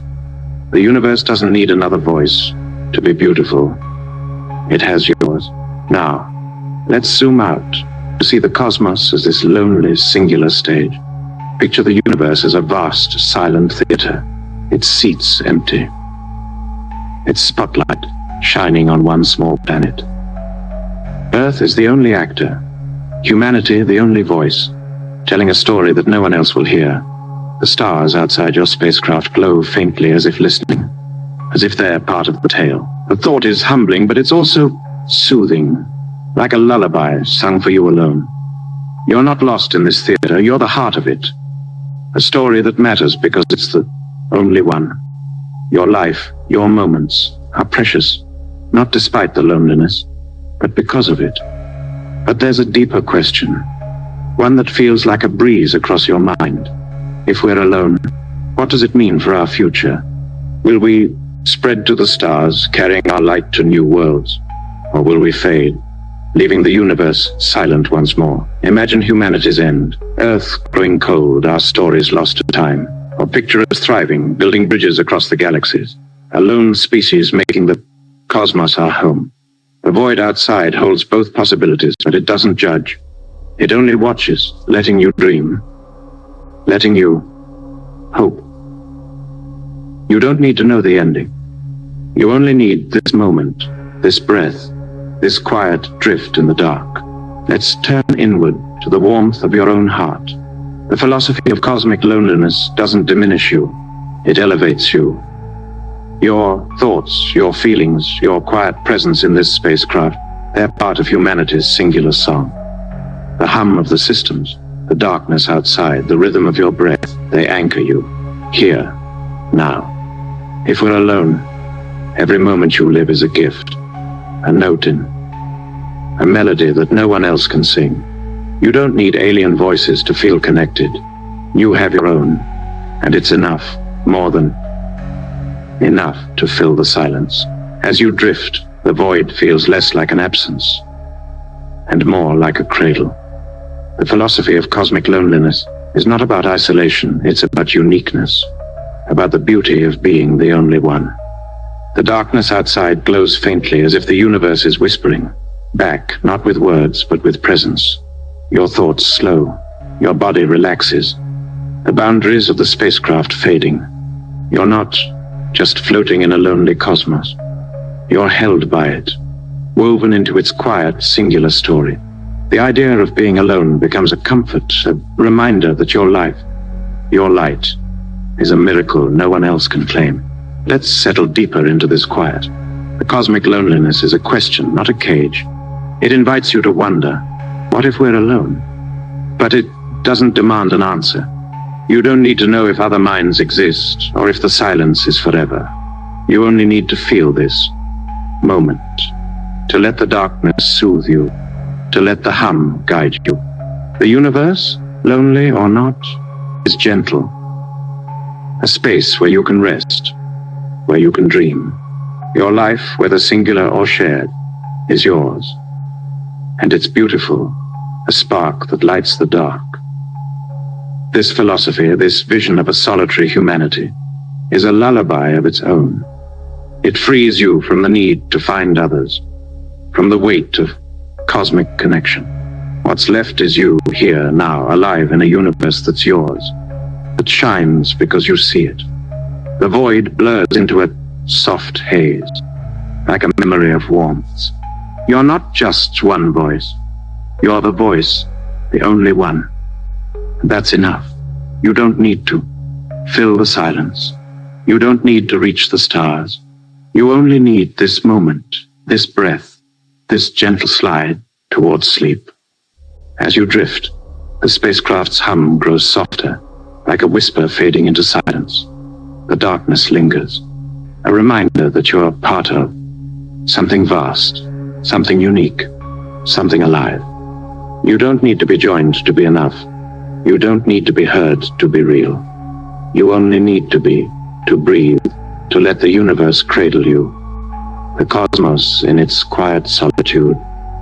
The universe doesn't need another voice to be beautiful. It has yours. Now, let's zoom out to see the cosmos as this lonely, singular stage. Picture the universe as a vast, silent theater, its seats empty, its spotlight shining on one small planet. Earth is the only actor, humanity the only voice, telling a story that no one else will hear. The stars outside your spacecraft glow faintly as if listening, as if they're part of the tale. The thought is humbling, but it's also soothing, like a lullaby sung for you alone. You're not lost in this theater, you're the heart of it. A story that matters because it's the only one. Your life, your moments, are precious, not despite the loneliness, but because of it. But there's a deeper question, one that feels like a breeze across your mind. If we're alone, what does it mean for our future? Will we spread to the stars, carrying our light to new worlds? Or will we fade, leaving the universe silent once more? Imagine humanity's end, Earth growing cold, our stories lost to time. Or picture us thriving, building bridges across the galaxies, a lone species making the cosmos our home. The void outside holds both possibilities, but it doesn't judge. It only watches, letting you dream, letting you hope. You don't need to know the ending. You only need this moment, this breath, this quiet drift in the dark. Let's turn inward to the warmth of your own heart. The philosophy of cosmic loneliness doesn't diminish you, it elevates you. Your thoughts, your feelings, your quiet presence in this spacecraft, they're part of humanity's singular song. The hum of the systems, the darkness outside, the rhythm of your breath, they anchor you, here, now. If we're alone, every moment you live is a gift, a note in, a melody that no one else can sing. You don't need alien voices to feel connected. You have your own, and it's enough, more than enough to fill the silence. As you drift, the void feels less like an absence, and more like a cradle. The philosophy of cosmic loneliness is not about isolation, it's about uniqueness, about the beauty of being the only one. The darkness outside glows faintly as if the universe is whispering, back, not with words, but with presence. Your thoughts slow, your body relaxes, the boundaries of the spacecraft fading. You're not just floating in a lonely cosmos. You're held by it, woven into its quiet, singular story. The idea of being alone becomes a comfort, a reminder that your life, your light, is a miracle no one else can claim. Let's settle deeper into this quiet. The cosmic loneliness is a question, not a cage. It invites you to wonder, what if we're alone? But it doesn't demand an answer. You don't need to know if other minds exist, or if the silence is forever. You only need to feel this moment, to let the darkness soothe you, to let the hum guide you. The universe, lonely or not, is gentle. A space where you can rest, where you can dream. Your life, whether singular or shared, is yours. And it's beautiful, a spark that lights the dark. This philosophy, this vision of a solitary humanity, is a lullaby of its own. It frees you from the need to find others, from the weight of cosmic connection. What's left is you, here, now, alive in a universe that's yours, that shines because you see it. The void blurs into a soft haze, like a memory of warmth. You're not just one voice. You're the voice, the only one. That's enough. You don't need to fill the silence. You don't need to reach the stars. You only need this moment, this breath, this gentle slide towards sleep. As you drift, the spacecraft's hum grows softer, like a whisper fading into silence. The darkness lingers, a reminder that you're part of something vast, something unique, something alive. You don't need to be joined to be enough. You don't need to be heard to be real. You only need to be, to breathe, to let the universe cradle you. The cosmos, in its quiet solitude,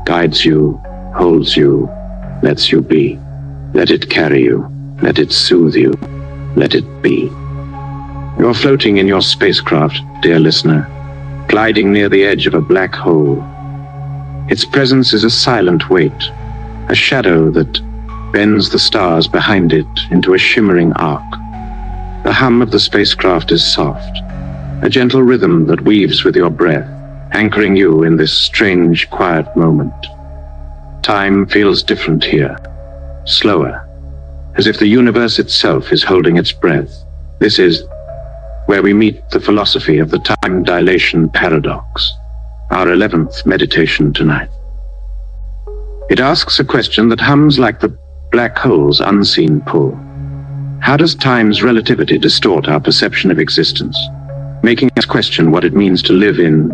guides you, holds you, lets you be. Let it carry you, let it soothe you, let it be. You're floating in your spacecraft, dear listener, gliding near the edge of a black hole. Its presence is a silent weight, a shadow that bends the stars behind it into a shimmering arc. The hum of the spacecraft is soft, a gentle rhythm that weaves with your breath, anchoring you in this strange, quiet moment. Time feels different here, slower, as if the universe itself is holding its breath. This is where we meet the philosophy of the time dilation paradox, our 11th meditation tonight. It asks a question that hums like the black hole's unseen pull. How does time's relativity distort our perception of existence, making us question what it means to live in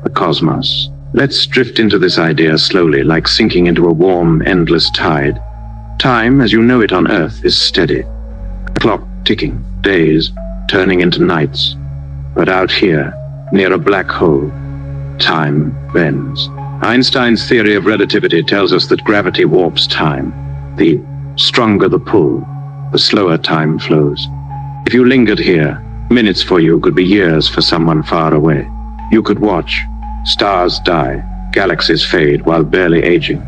the cosmos? Let's drift into this idea slowly, like sinking into a warm, endless tide. Time, as you know it on Earth, is steady, a clock ticking, days turning into nights. But out here, near a black hole, time bends. Einstein's theory of relativity tells us that gravity warps time. The stronger the pull, the slower time flows. If you lingered here, minutes for you could be years for someone far away. You could watch stars die, galaxies fade while barely aging.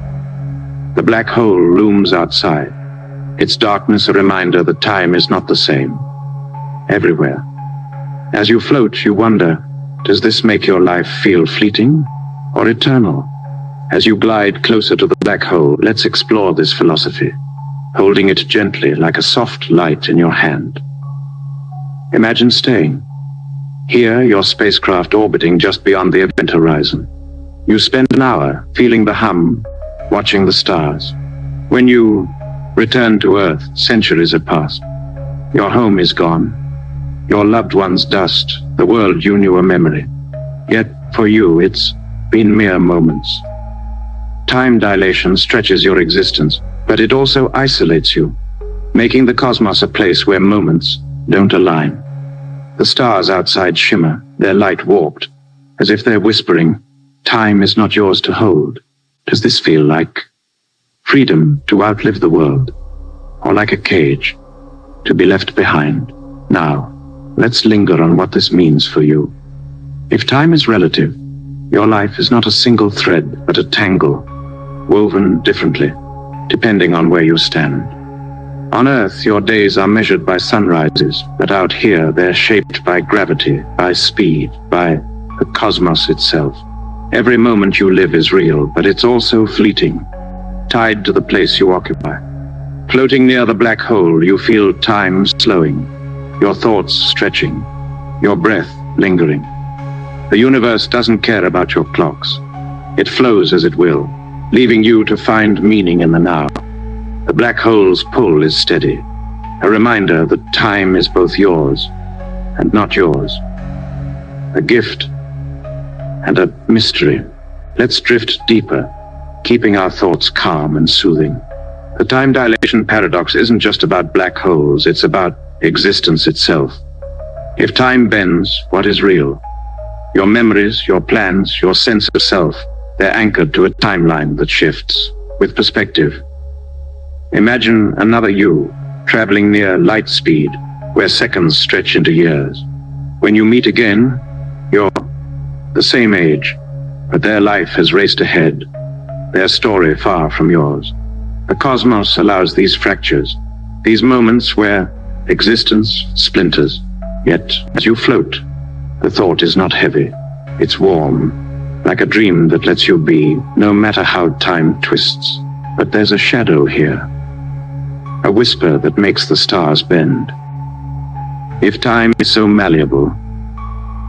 The black hole looms outside, its darkness a reminder that time is not the same everywhere. As you float, you wonder, does this make your life feel fleeting or eternal? As you glide closer to the black hole, let's explore this philosophy, holding it gently like a soft light in your hand. Imagine staying. Here, your spacecraft orbiting just beyond the event horizon. You spend an hour feeling the hum, watching the stars. When you return to Earth, centuries have passed. Your home is gone. Your loved one's dust, the world you knew a memory. Yet, for you, it's been mere moments. Time dilation stretches your existence, but it also isolates you, making the cosmos a place where moments don't align. The stars outside shimmer, their light warped, as if they're whispering, time is not yours to hold. Does this feel like freedom to outlive the world, or like a cage to be left behind? Now, let's linger on what this means for you. If time is relative, your life is not a single thread, but a tangle, woven differently, depending on where you stand. On Earth, your days are measured by sunrises, but out here, they're shaped by gravity, by speed, by the cosmos itself. Every moment you live is real, but it's also fleeting, tied to the place you occupy. Floating near the black hole, you feel time slowing, your thoughts stretching, your breath lingering. The universe doesn't care about your clocks. It flows as it will, leaving you to find meaning in the now. The black hole's pull is steady, a reminder that time is both yours and not yours. A gift and a mystery. Let's drift deeper, keeping our thoughts calm and soothing. The time dilation paradox isn't just about black holes, it's about existence itself. If time bends, what is real? Your memories, your plans, your sense of self, they're anchored to a timeline that shifts with perspective. Imagine another you, traveling near light speed, where seconds stretch into years. When you meet again, you're the same age, but their life has raced ahead, their story far from yours. The cosmos allows these fractures, these moments where existence splinters. Yet, as you float, the thought is not heavy. It's warm, like a dream that lets you be, no matter how time twists. But there's a shadow here, a whisper that makes the stars bend. If time is so malleable,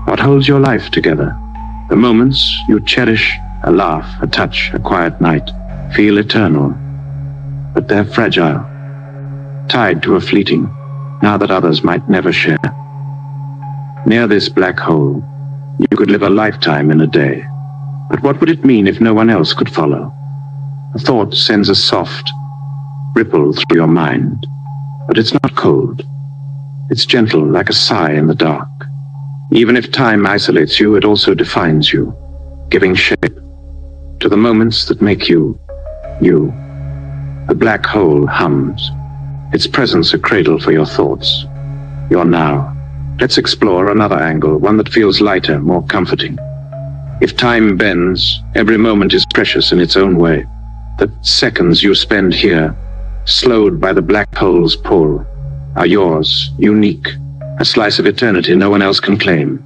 what holds your life together? The moments you cherish, a laugh, a touch, a quiet night, feel eternal. But they're fragile, tied to a fleeting, now that others might never share. Near this black hole, you could live a lifetime in a day. But what would it mean if no one else could follow? A thought sends a soft ripple through your mind, but it's not cold. It's gentle, like a sigh in the dark. Even if time isolates you, it also defines you, giving shape to the moments that make you, you. The black hole hums, its presence a cradle for your thoughts, your now. Let's explore another angle, one that feels lighter, more comforting. If time bends, every moment is precious in its own way. The seconds you spend here, slowed by the black hole's pull, are yours, unique, a slice of eternity no one else can claim.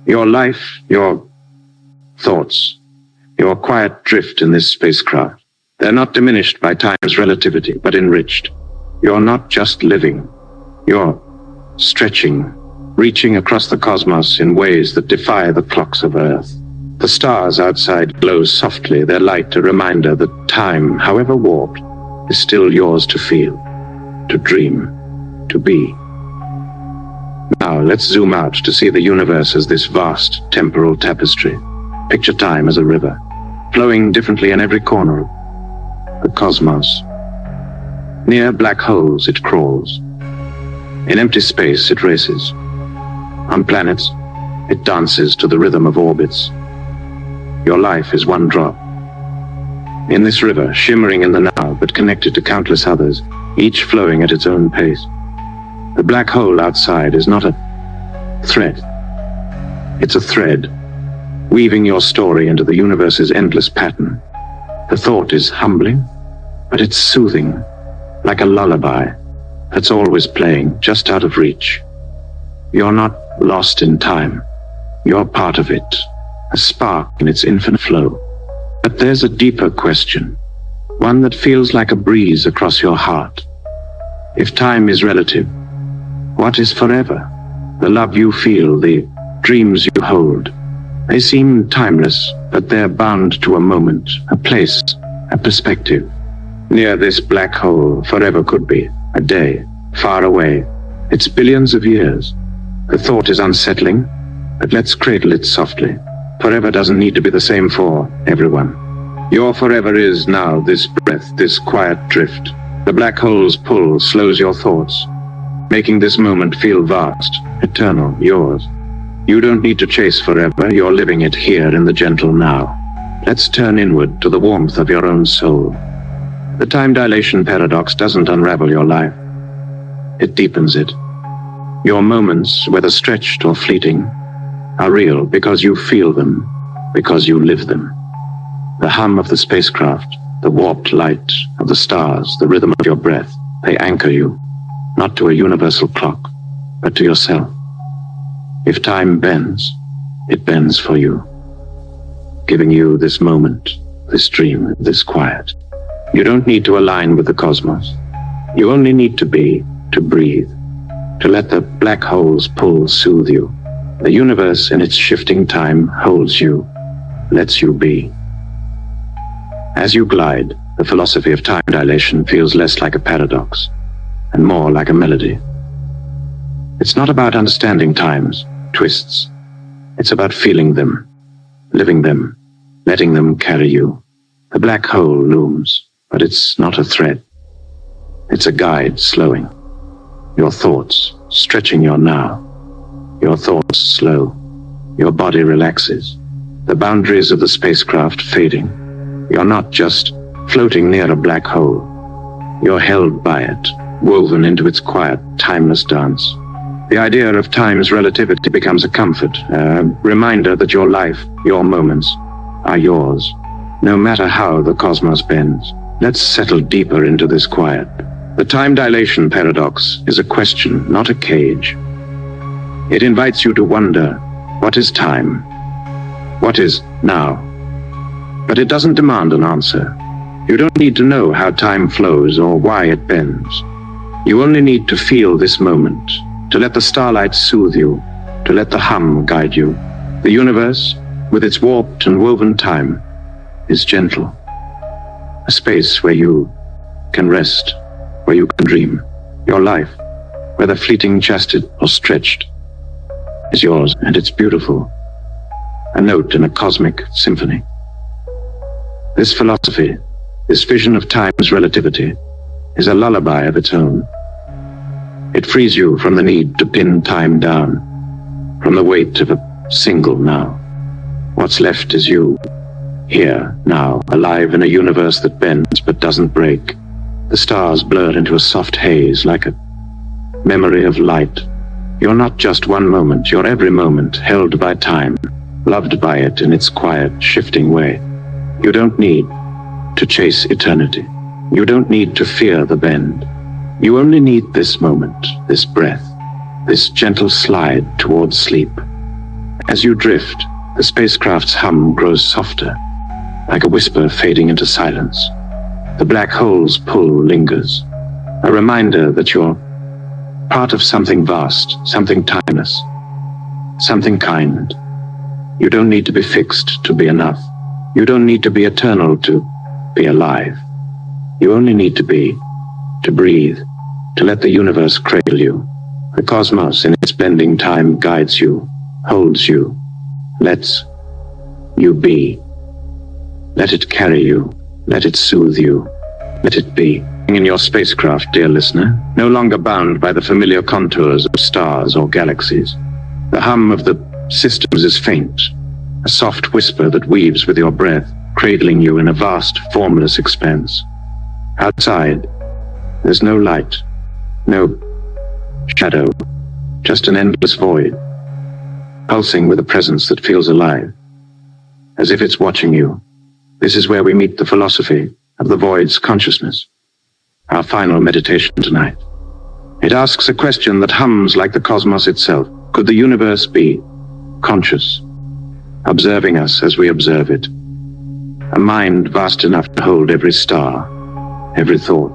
Your life, your thoughts, your quiet drift in this spacecraft, they're not diminished by time's relativity, but enriched. You're not just living, you're stretching, reaching across the cosmos in ways that defy the clocks of Earth. The stars outside glow softly, their light a reminder that time, however warped, is still yours to feel, to dream, to be. Now let's zoom out to see the universe as this vast temporal tapestry. Picture time as a river, flowing differently in every corner of the cosmos. Near black holes it crawls. In empty space it races. On planets, it dances to the rhythm of orbits. Your life is one drop. In this river, shimmering in the now, but connected to countless others, each flowing at its own pace. The black hole outside is not a threat. It's a thread, weaving your story into the universe's endless pattern. The thought is humbling, but it's soothing, like a lullaby that's always playing, just out of reach. You're not lost in time. You're part of it, a spark in its infinite flow. But there's a deeper question, one that feels like a breeze across your heart. If time is relative, what is forever? The love you feel, the dreams you hold, they seem timeless, but they're bound to a moment, a place, a perspective. Near this black hole, forever could be a day, far away. It's billions of years. The thought is unsettling, but let's cradle it softly. Forever doesn't need to be the same for everyone. Your forever is now this breath, this quiet drift. The black hole's pull slows your thoughts, making this moment feel vast, eternal, yours. You don't need to chase forever, you're living it here in the gentle now. Let's turn inward to the warmth of your own soul. The time dilation paradox doesn't unravel your life. It deepens it. Your moments, whether stretched or fleeting, are real because you feel them, because you live them. The hum of the spacecraft, the warped light of the stars, the rhythm of your breath, they anchor you, not to a universal clock, but to yourself. If time bends, it bends for you, giving you this moment, this dream, this quiet. You don't need to align with the cosmos. You only need to be, to breathe, to let the black hole's pull soothe you. The universe in its shifting time holds you, lets you be. As you glide, the philosophy of time dilation feels less like a paradox and more like a melody. It's not about understanding time's twists. It's about feeling them, living them, letting them carry you. The black hole looms, but it's not a threat. It's a guide slowing. Your thoughts stretching your now. Your thoughts slow. Your body relaxes. The boundaries of the spacecraft fading. You're not just floating near a black hole. You're held by it, woven into its quiet, timeless dance. The idea of time's relativity becomes a comfort, a reminder that your life, your moments, are yours, no matter how the cosmos bends. Let's settle deeper into this quiet. The time dilation paradox is a question, not a cage. It invites you to wonder, what is time? What is now? But it doesn't demand an answer. You don't need to know how time flows or why it bends. You only need to feel this moment, to let the starlight soothe you, to let the hum guide you. The universe, with its warped and woven time, is gentle. A space where you can rest, where you can dream. Your life, whether fleeting, chastised, or stretched, is yours, and it's beautiful. A note in a cosmic symphony. This philosophy, this vision of time's relativity, is a lullaby of its own. It frees you from the need to pin time down, from the weight of a single now. What's left is you, here, now, alive in a universe that bends but doesn't break. The stars blur into a soft haze like a memory of light, You're not just one moment, you're every moment, held by time, loved by it in its quiet, shifting way. You don't need to chase eternity. You don't need to fear the bend. You only need this moment, this breath, this gentle slide towards sleep. As you drift, the spacecraft's hum grows softer, like a whisper fading into silence. The black hole's pull lingers, a reminder that you're part of something vast, something timeless, something kind. You don't need to be fixed to be enough. You don't need to be eternal to be alive. You only need to be, to breathe, to let the universe cradle you. The cosmos in its bending time guides you, holds you, lets you be. Let it carry you, let it soothe you, let it be. In your spacecraft, dear listener, no longer bound by the familiar contours of stars or galaxies. The hum of the systems is faint, a soft whisper that weaves with your breath, cradling you in a vast, formless expanse. Outside, there's no light, no shadow, just an endless void, pulsing with a presence that feels alive, as if it's watching you. This is where we meet the philosophy of the void's consciousness, our final meditation tonight. It asks a question that hums like the cosmos itself. Could the universe be conscious, observing us as we observe it? A mind vast enough to hold every star, every thought,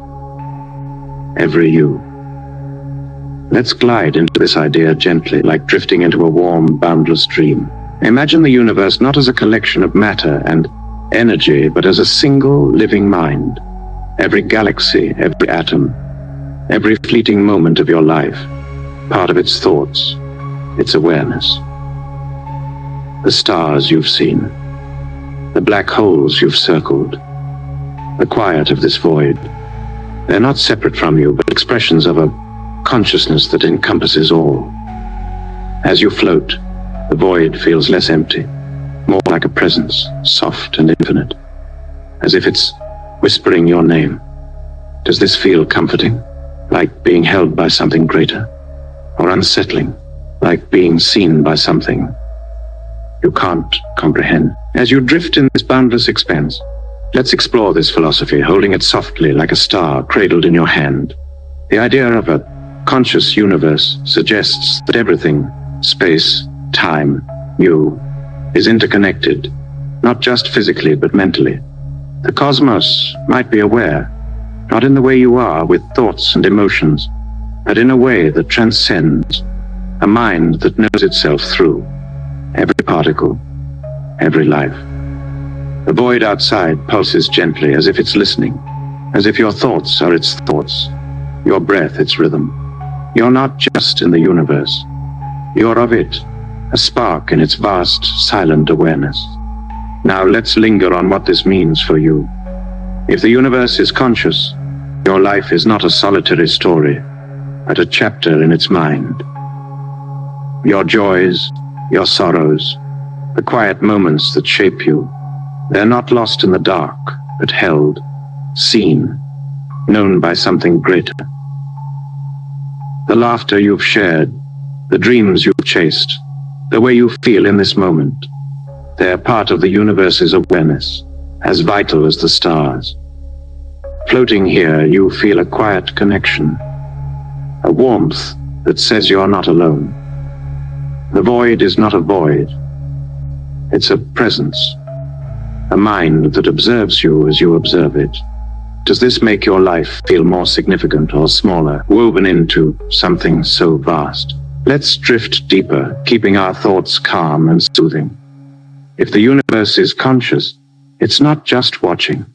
every you. Let's glide into this idea gently, like drifting into a warm, boundless dream. Imagine the universe not as a collection of matter and energy, but as a single living mind. Every galaxy, every atom, every fleeting moment of your life, part of its thoughts, its awareness. The stars you've seen, the black holes you've circled, the quiet of this void. They're not separate from you, but expressions of a consciousness that encompasses all. As you float, the void feels less empty, more like a presence, soft and infinite, as if it's whispering your name. Does this feel comforting, like being held by something greater, or unsettling, like being seen by something you can't comprehend? As you drift in this boundless expanse, let's explore this philosophy, holding it softly like a star cradled in your hand. The idea of a conscious universe suggests that everything, space, time, you, is interconnected, not just physically, but mentally. The cosmos might be aware, not in the way you are with thoughts and emotions, but in a way that transcends, a mind that knows itself through every particle, every life. The void outside pulses gently as if it's listening, as if your thoughts are its thoughts, your breath its rhythm. You're not just in the universe, you're of it, a spark in its vast, silent awareness. Now let's linger on what this means for you. If the universe is conscious, your life is not a solitary story, but a chapter in its mind. Your joys, your sorrows, the quiet moments that shape you, they're not lost in the dark, but held, seen, known by something greater. The laughter you've shared, the dreams you've chased, the way you feel in this moment, they're part of the universe's awareness, as vital as the stars. Floating here, you feel a quiet connection, a warmth that says you're not alone. The void is not a void. It's a presence, a mind that observes you as you observe it. Does this make your life feel more significant or smaller, woven into something so vast? Let's drift deeper, keeping our thoughts calm and soothing. If the universe is conscious, it's not just watching,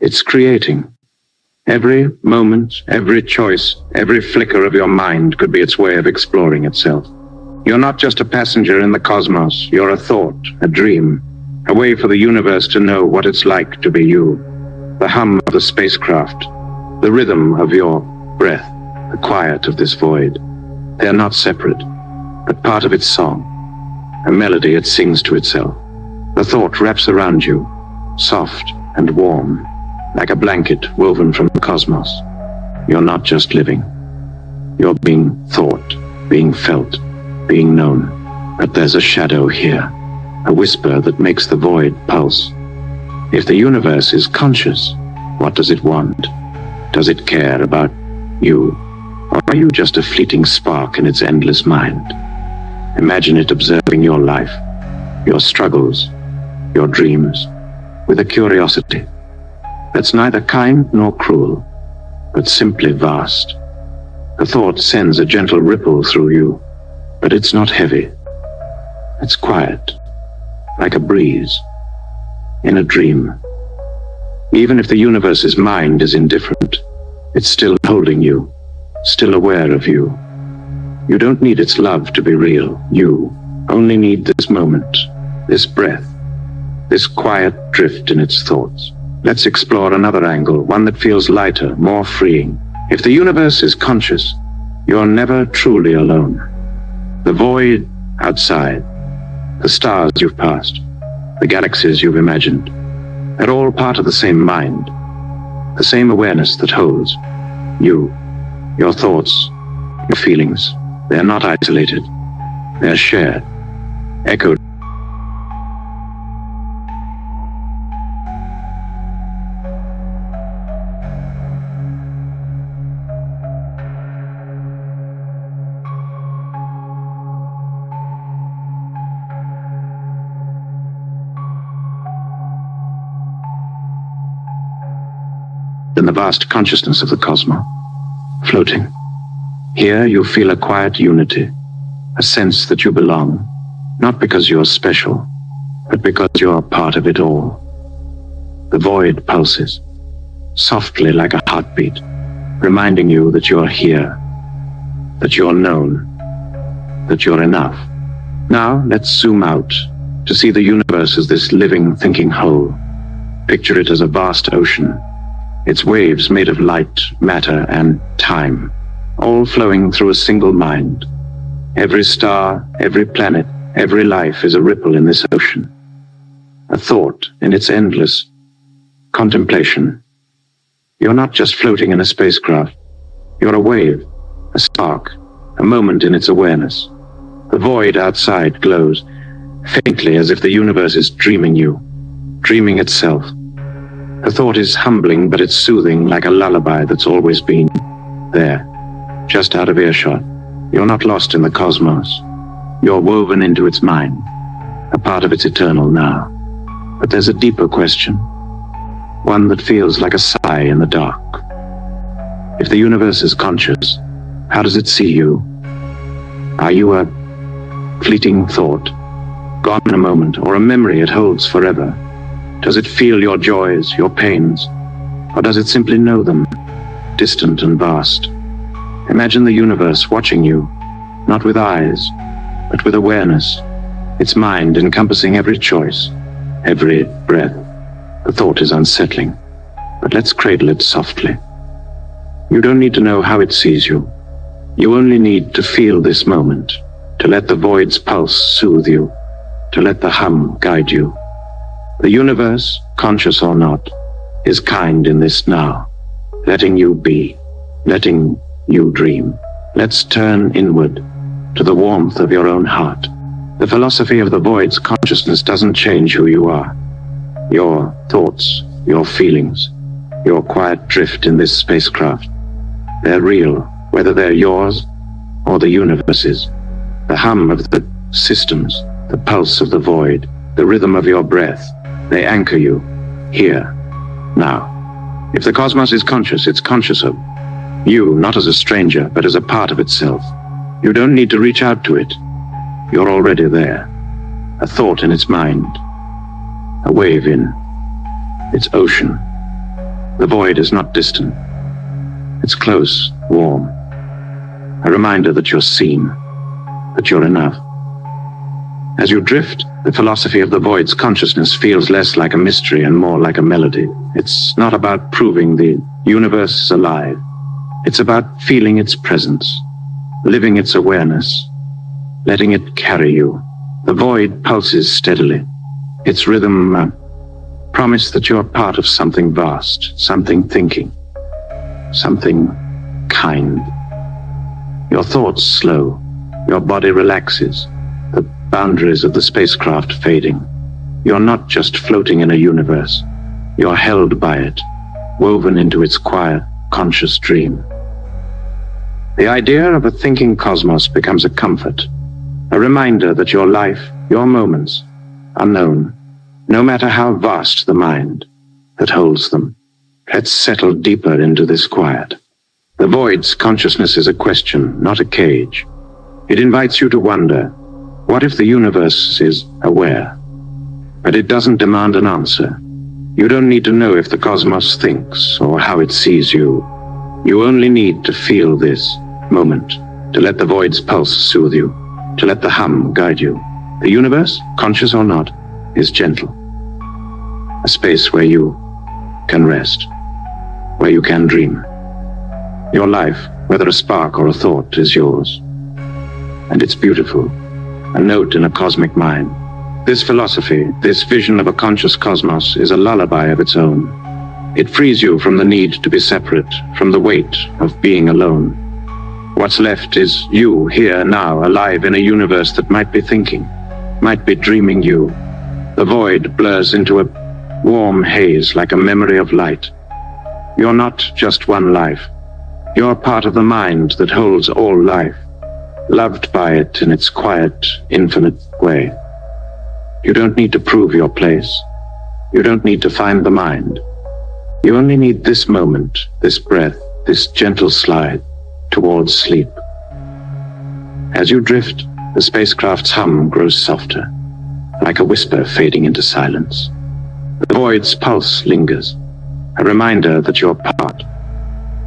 it's creating. Every moment, every choice, every flicker of your mind could be its way of exploring itself. You're not just a passenger in the cosmos, you're a thought, a dream, a way for the universe to know what it's like to be you. The hum of the spacecraft, the rhythm of your breath, the quiet of this void. They're not separate, but part of its song, a melody it sings to itself. The thought wraps around you, soft and warm, like a blanket woven from the cosmos. You're not just living, you're being thought, being felt, being known. But there's a shadow here, a whisper that makes the void pulse. If the universe is conscious, what does it want? Does it care about you? Or are you just a fleeting spark in its endless mind? Imagine it observing your life, your struggles, your dreams, with a curiosity that's neither kind nor cruel, but simply vast. The thought sends a gentle ripple through you, but it's not heavy. It's quiet, like a breeze, in a dream. Even if the universe's mind is indifferent, it's still holding you, still aware of you. You don't need its love to be real. You only need this moment, this breath, this quiet drift in its thoughts. Let's explore another angle, one that feels lighter, more freeing. If the universe is conscious, you're never truly alone. The void outside, the stars you've passed, the galaxies you've imagined, they're all part of the same mind, the same awareness that holds you, your thoughts, your feelings. They're not isolated. They're shared, echoed. In the vast consciousness of the cosmos, floating. Here you feel a quiet unity, a sense that you belong, not because you're special, but because you're part of it all. The void pulses, softly like a heartbeat, reminding you that you're here, that you're known, that you're enough. Now let's zoom out to see the universe as this living, thinking whole. Picture it as a vast ocean, its waves made of light, matter, and time, all flowing through a single mind. Every star, every planet, every life is a ripple in this ocean, a thought in its endless contemplation. You're not just floating in a spacecraft. You're a wave, a spark, a moment in its awareness. The void outside glows, faintly as if the universe is dreaming you, dreaming itself. The thought is humbling, but it's soothing, like a lullaby that's always been there, just out of earshot. You're not lost in the cosmos. You're woven into its mind, a part of its eternal now. But there's a deeper question, one that feels like a sigh in the dark. If the universe is conscious, how does it see you? Are you a fleeting thought, gone in a moment, or a memory it holds forever? Does it feel your joys, your pains, or does it simply know them, distant and vast? Imagine the universe watching you, not with eyes, but with awareness, its mind encompassing every choice, every breath. The thought is unsettling, but let's cradle it softly. You don't need to know how it sees you. You only need to feel this moment, to let the void's pulse soothe you, to let the hum guide you. The universe, conscious or not, is kind in this now, letting you be, letting you dream. Let's turn inward to the warmth of your own heart. The philosophy of the void's consciousness doesn't change who you are. Your thoughts, your feelings, your quiet drift in this spacecraft, they're real, whether they're yours or the universe's. The hum of the systems, the pulse of the void, the rhythm of your breath, they anchor you, here, now. If the cosmos is conscious, it's conscious of you, not as a stranger, but as a part of itself. You don't need to reach out to it. You're already there, a thought in its mind, a wave in its ocean. The void is not distant. It's close, warm, a reminder that you're seen, that you're enough. As you drift, the philosophy of the void's consciousness feels less like a mystery and more like a melody. It's not about proving the universe is alive. It's about feeling its presence, living its awareness, letting it carry you. The void pulses steadily. Its rhythm promise that you're part of something vast, something thinking, something kind. Your thoughts slow, Your body relaxes, the boundaries of the spacecraft fading. You're not just floating in a universe. You're held by it, woven into its quiet, conscious dream. The idea of a thinking cosmos becomes a comfort, a reminder that your life, your moments, are known, no matter how vast the mind that holds them. Let's settle deeper into this quiet. The void's consciousness is a question, not a cage. It invites you to wonder, what if the universe is aware? But it doesn't demand an answer. You don't need to know if the cosmos thinks or how it sees you. You only need to feel this moment, to let the void's pulse soothe you, to let the hum guide you. The universe, conscious or not, is gentle. A space where you can rest, where you can dream. Your life, whether a spark or a thought, is yours. And it's beautiful, a note in a cosmic mind. This philosophy, this vision of a conscious cosmos, is a lullaby of its own. It frees you from the need to be separate, from the weight of being alone. What's left is you, here, now, alive in a universe that might be thinking, might be dreaming you. The void blurs into a warm haze like a memory of light. You're not just one life. You're part of the mind that holds all life, loved by it in its quiet, infinite way. You don't need to prove your place. You don't need to find the mind. You only need this moment, this breath, this gentle slide towards sleep. As you drift, the spacecraft's hum grows softer, like a whisper fading into silence. The void's pulse lingers, a reminder that you're part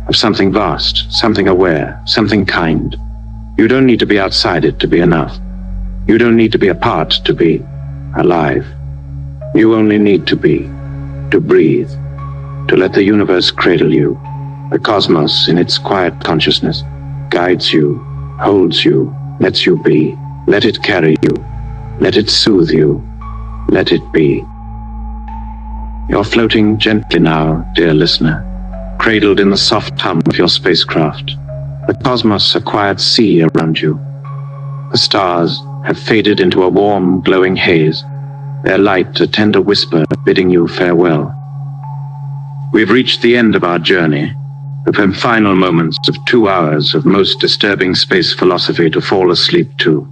of something vast, something aware, something kind. You don't need to be outside it to be enough. You don't need to be a part to be alive. You only need to be, to breathe, to let the universe cradle you. The cosmos, in its quiet consciousness, guides you, holds you, lets you be. Let it carry you. Let it soothe you. Let it be. You're floating gently now, dear listener, cradled in the soft hum of your spacecraft. The cosmos, a quiet sea around you. The stars have faded into a warm, glowing haze, their light a tender whisper bidding you farewell. We've reached the end of our journey, the final moments of 2 hours of most disturbing space philosophy to fall asleep to.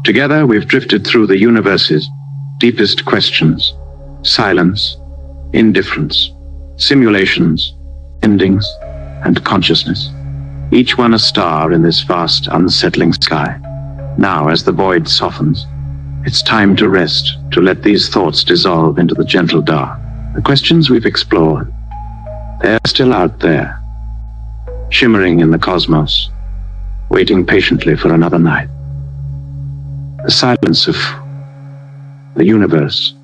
Together, we've drifted through the universe's deepest questions: silence, indifference, simulations, endings, and consciousness. Each one a star in this vast, unsettling sky. Now, as the void softens, it's time to rest, to let these thoughts dissolve into the gentle dark. The questions we've explored, they're still out there, shimmering in the cosmos, waiting patiently for another night. The silence of the universe,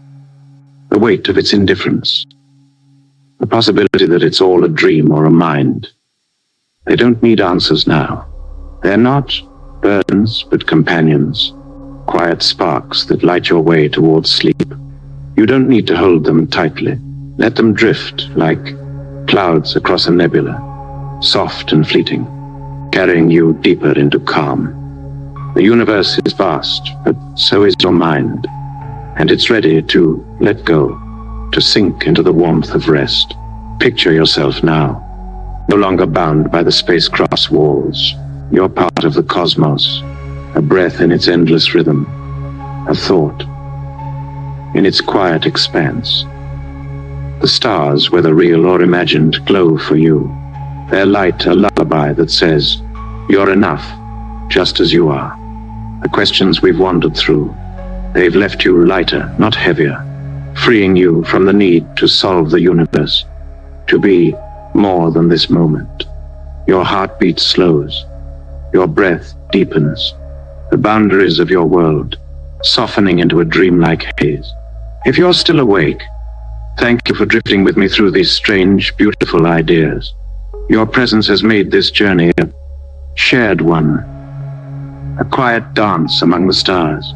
the weight of its indifference, the possibility that it's all a dream or a mind. They don't need answers now. They're not burdens, but companions, quiet sparks that light your way towards sleep. You don't need to hold them tightly. Let them drift like clouds across a nebula, soft and fleeting, carrying you deeper into calm. The universe is vast, but so is your mind, and it's ready to let go, to sink into the warmth of rest. Picture yourself now, no longer bound by the spacecraft's walls. You're part of the cosmos, a breath in its endless rhythm, a thought in its quiet expanse. The stars, whether real or imagined, glow for you. Their light a lullaby that says, you're enough, just as you are. The questions we've wandered through, they've left you lighter, not heavier, freeing you from the need to solve the universe, to be more than this moment. Your heartbeat slows, your breath deepens, the boundaries of your world softening into a dreamlike haze. If you're still awake, thank you for drifting with me through these strange, beautiful ideas. Your presence has made this journey a shared one, a quiet dance among the stars.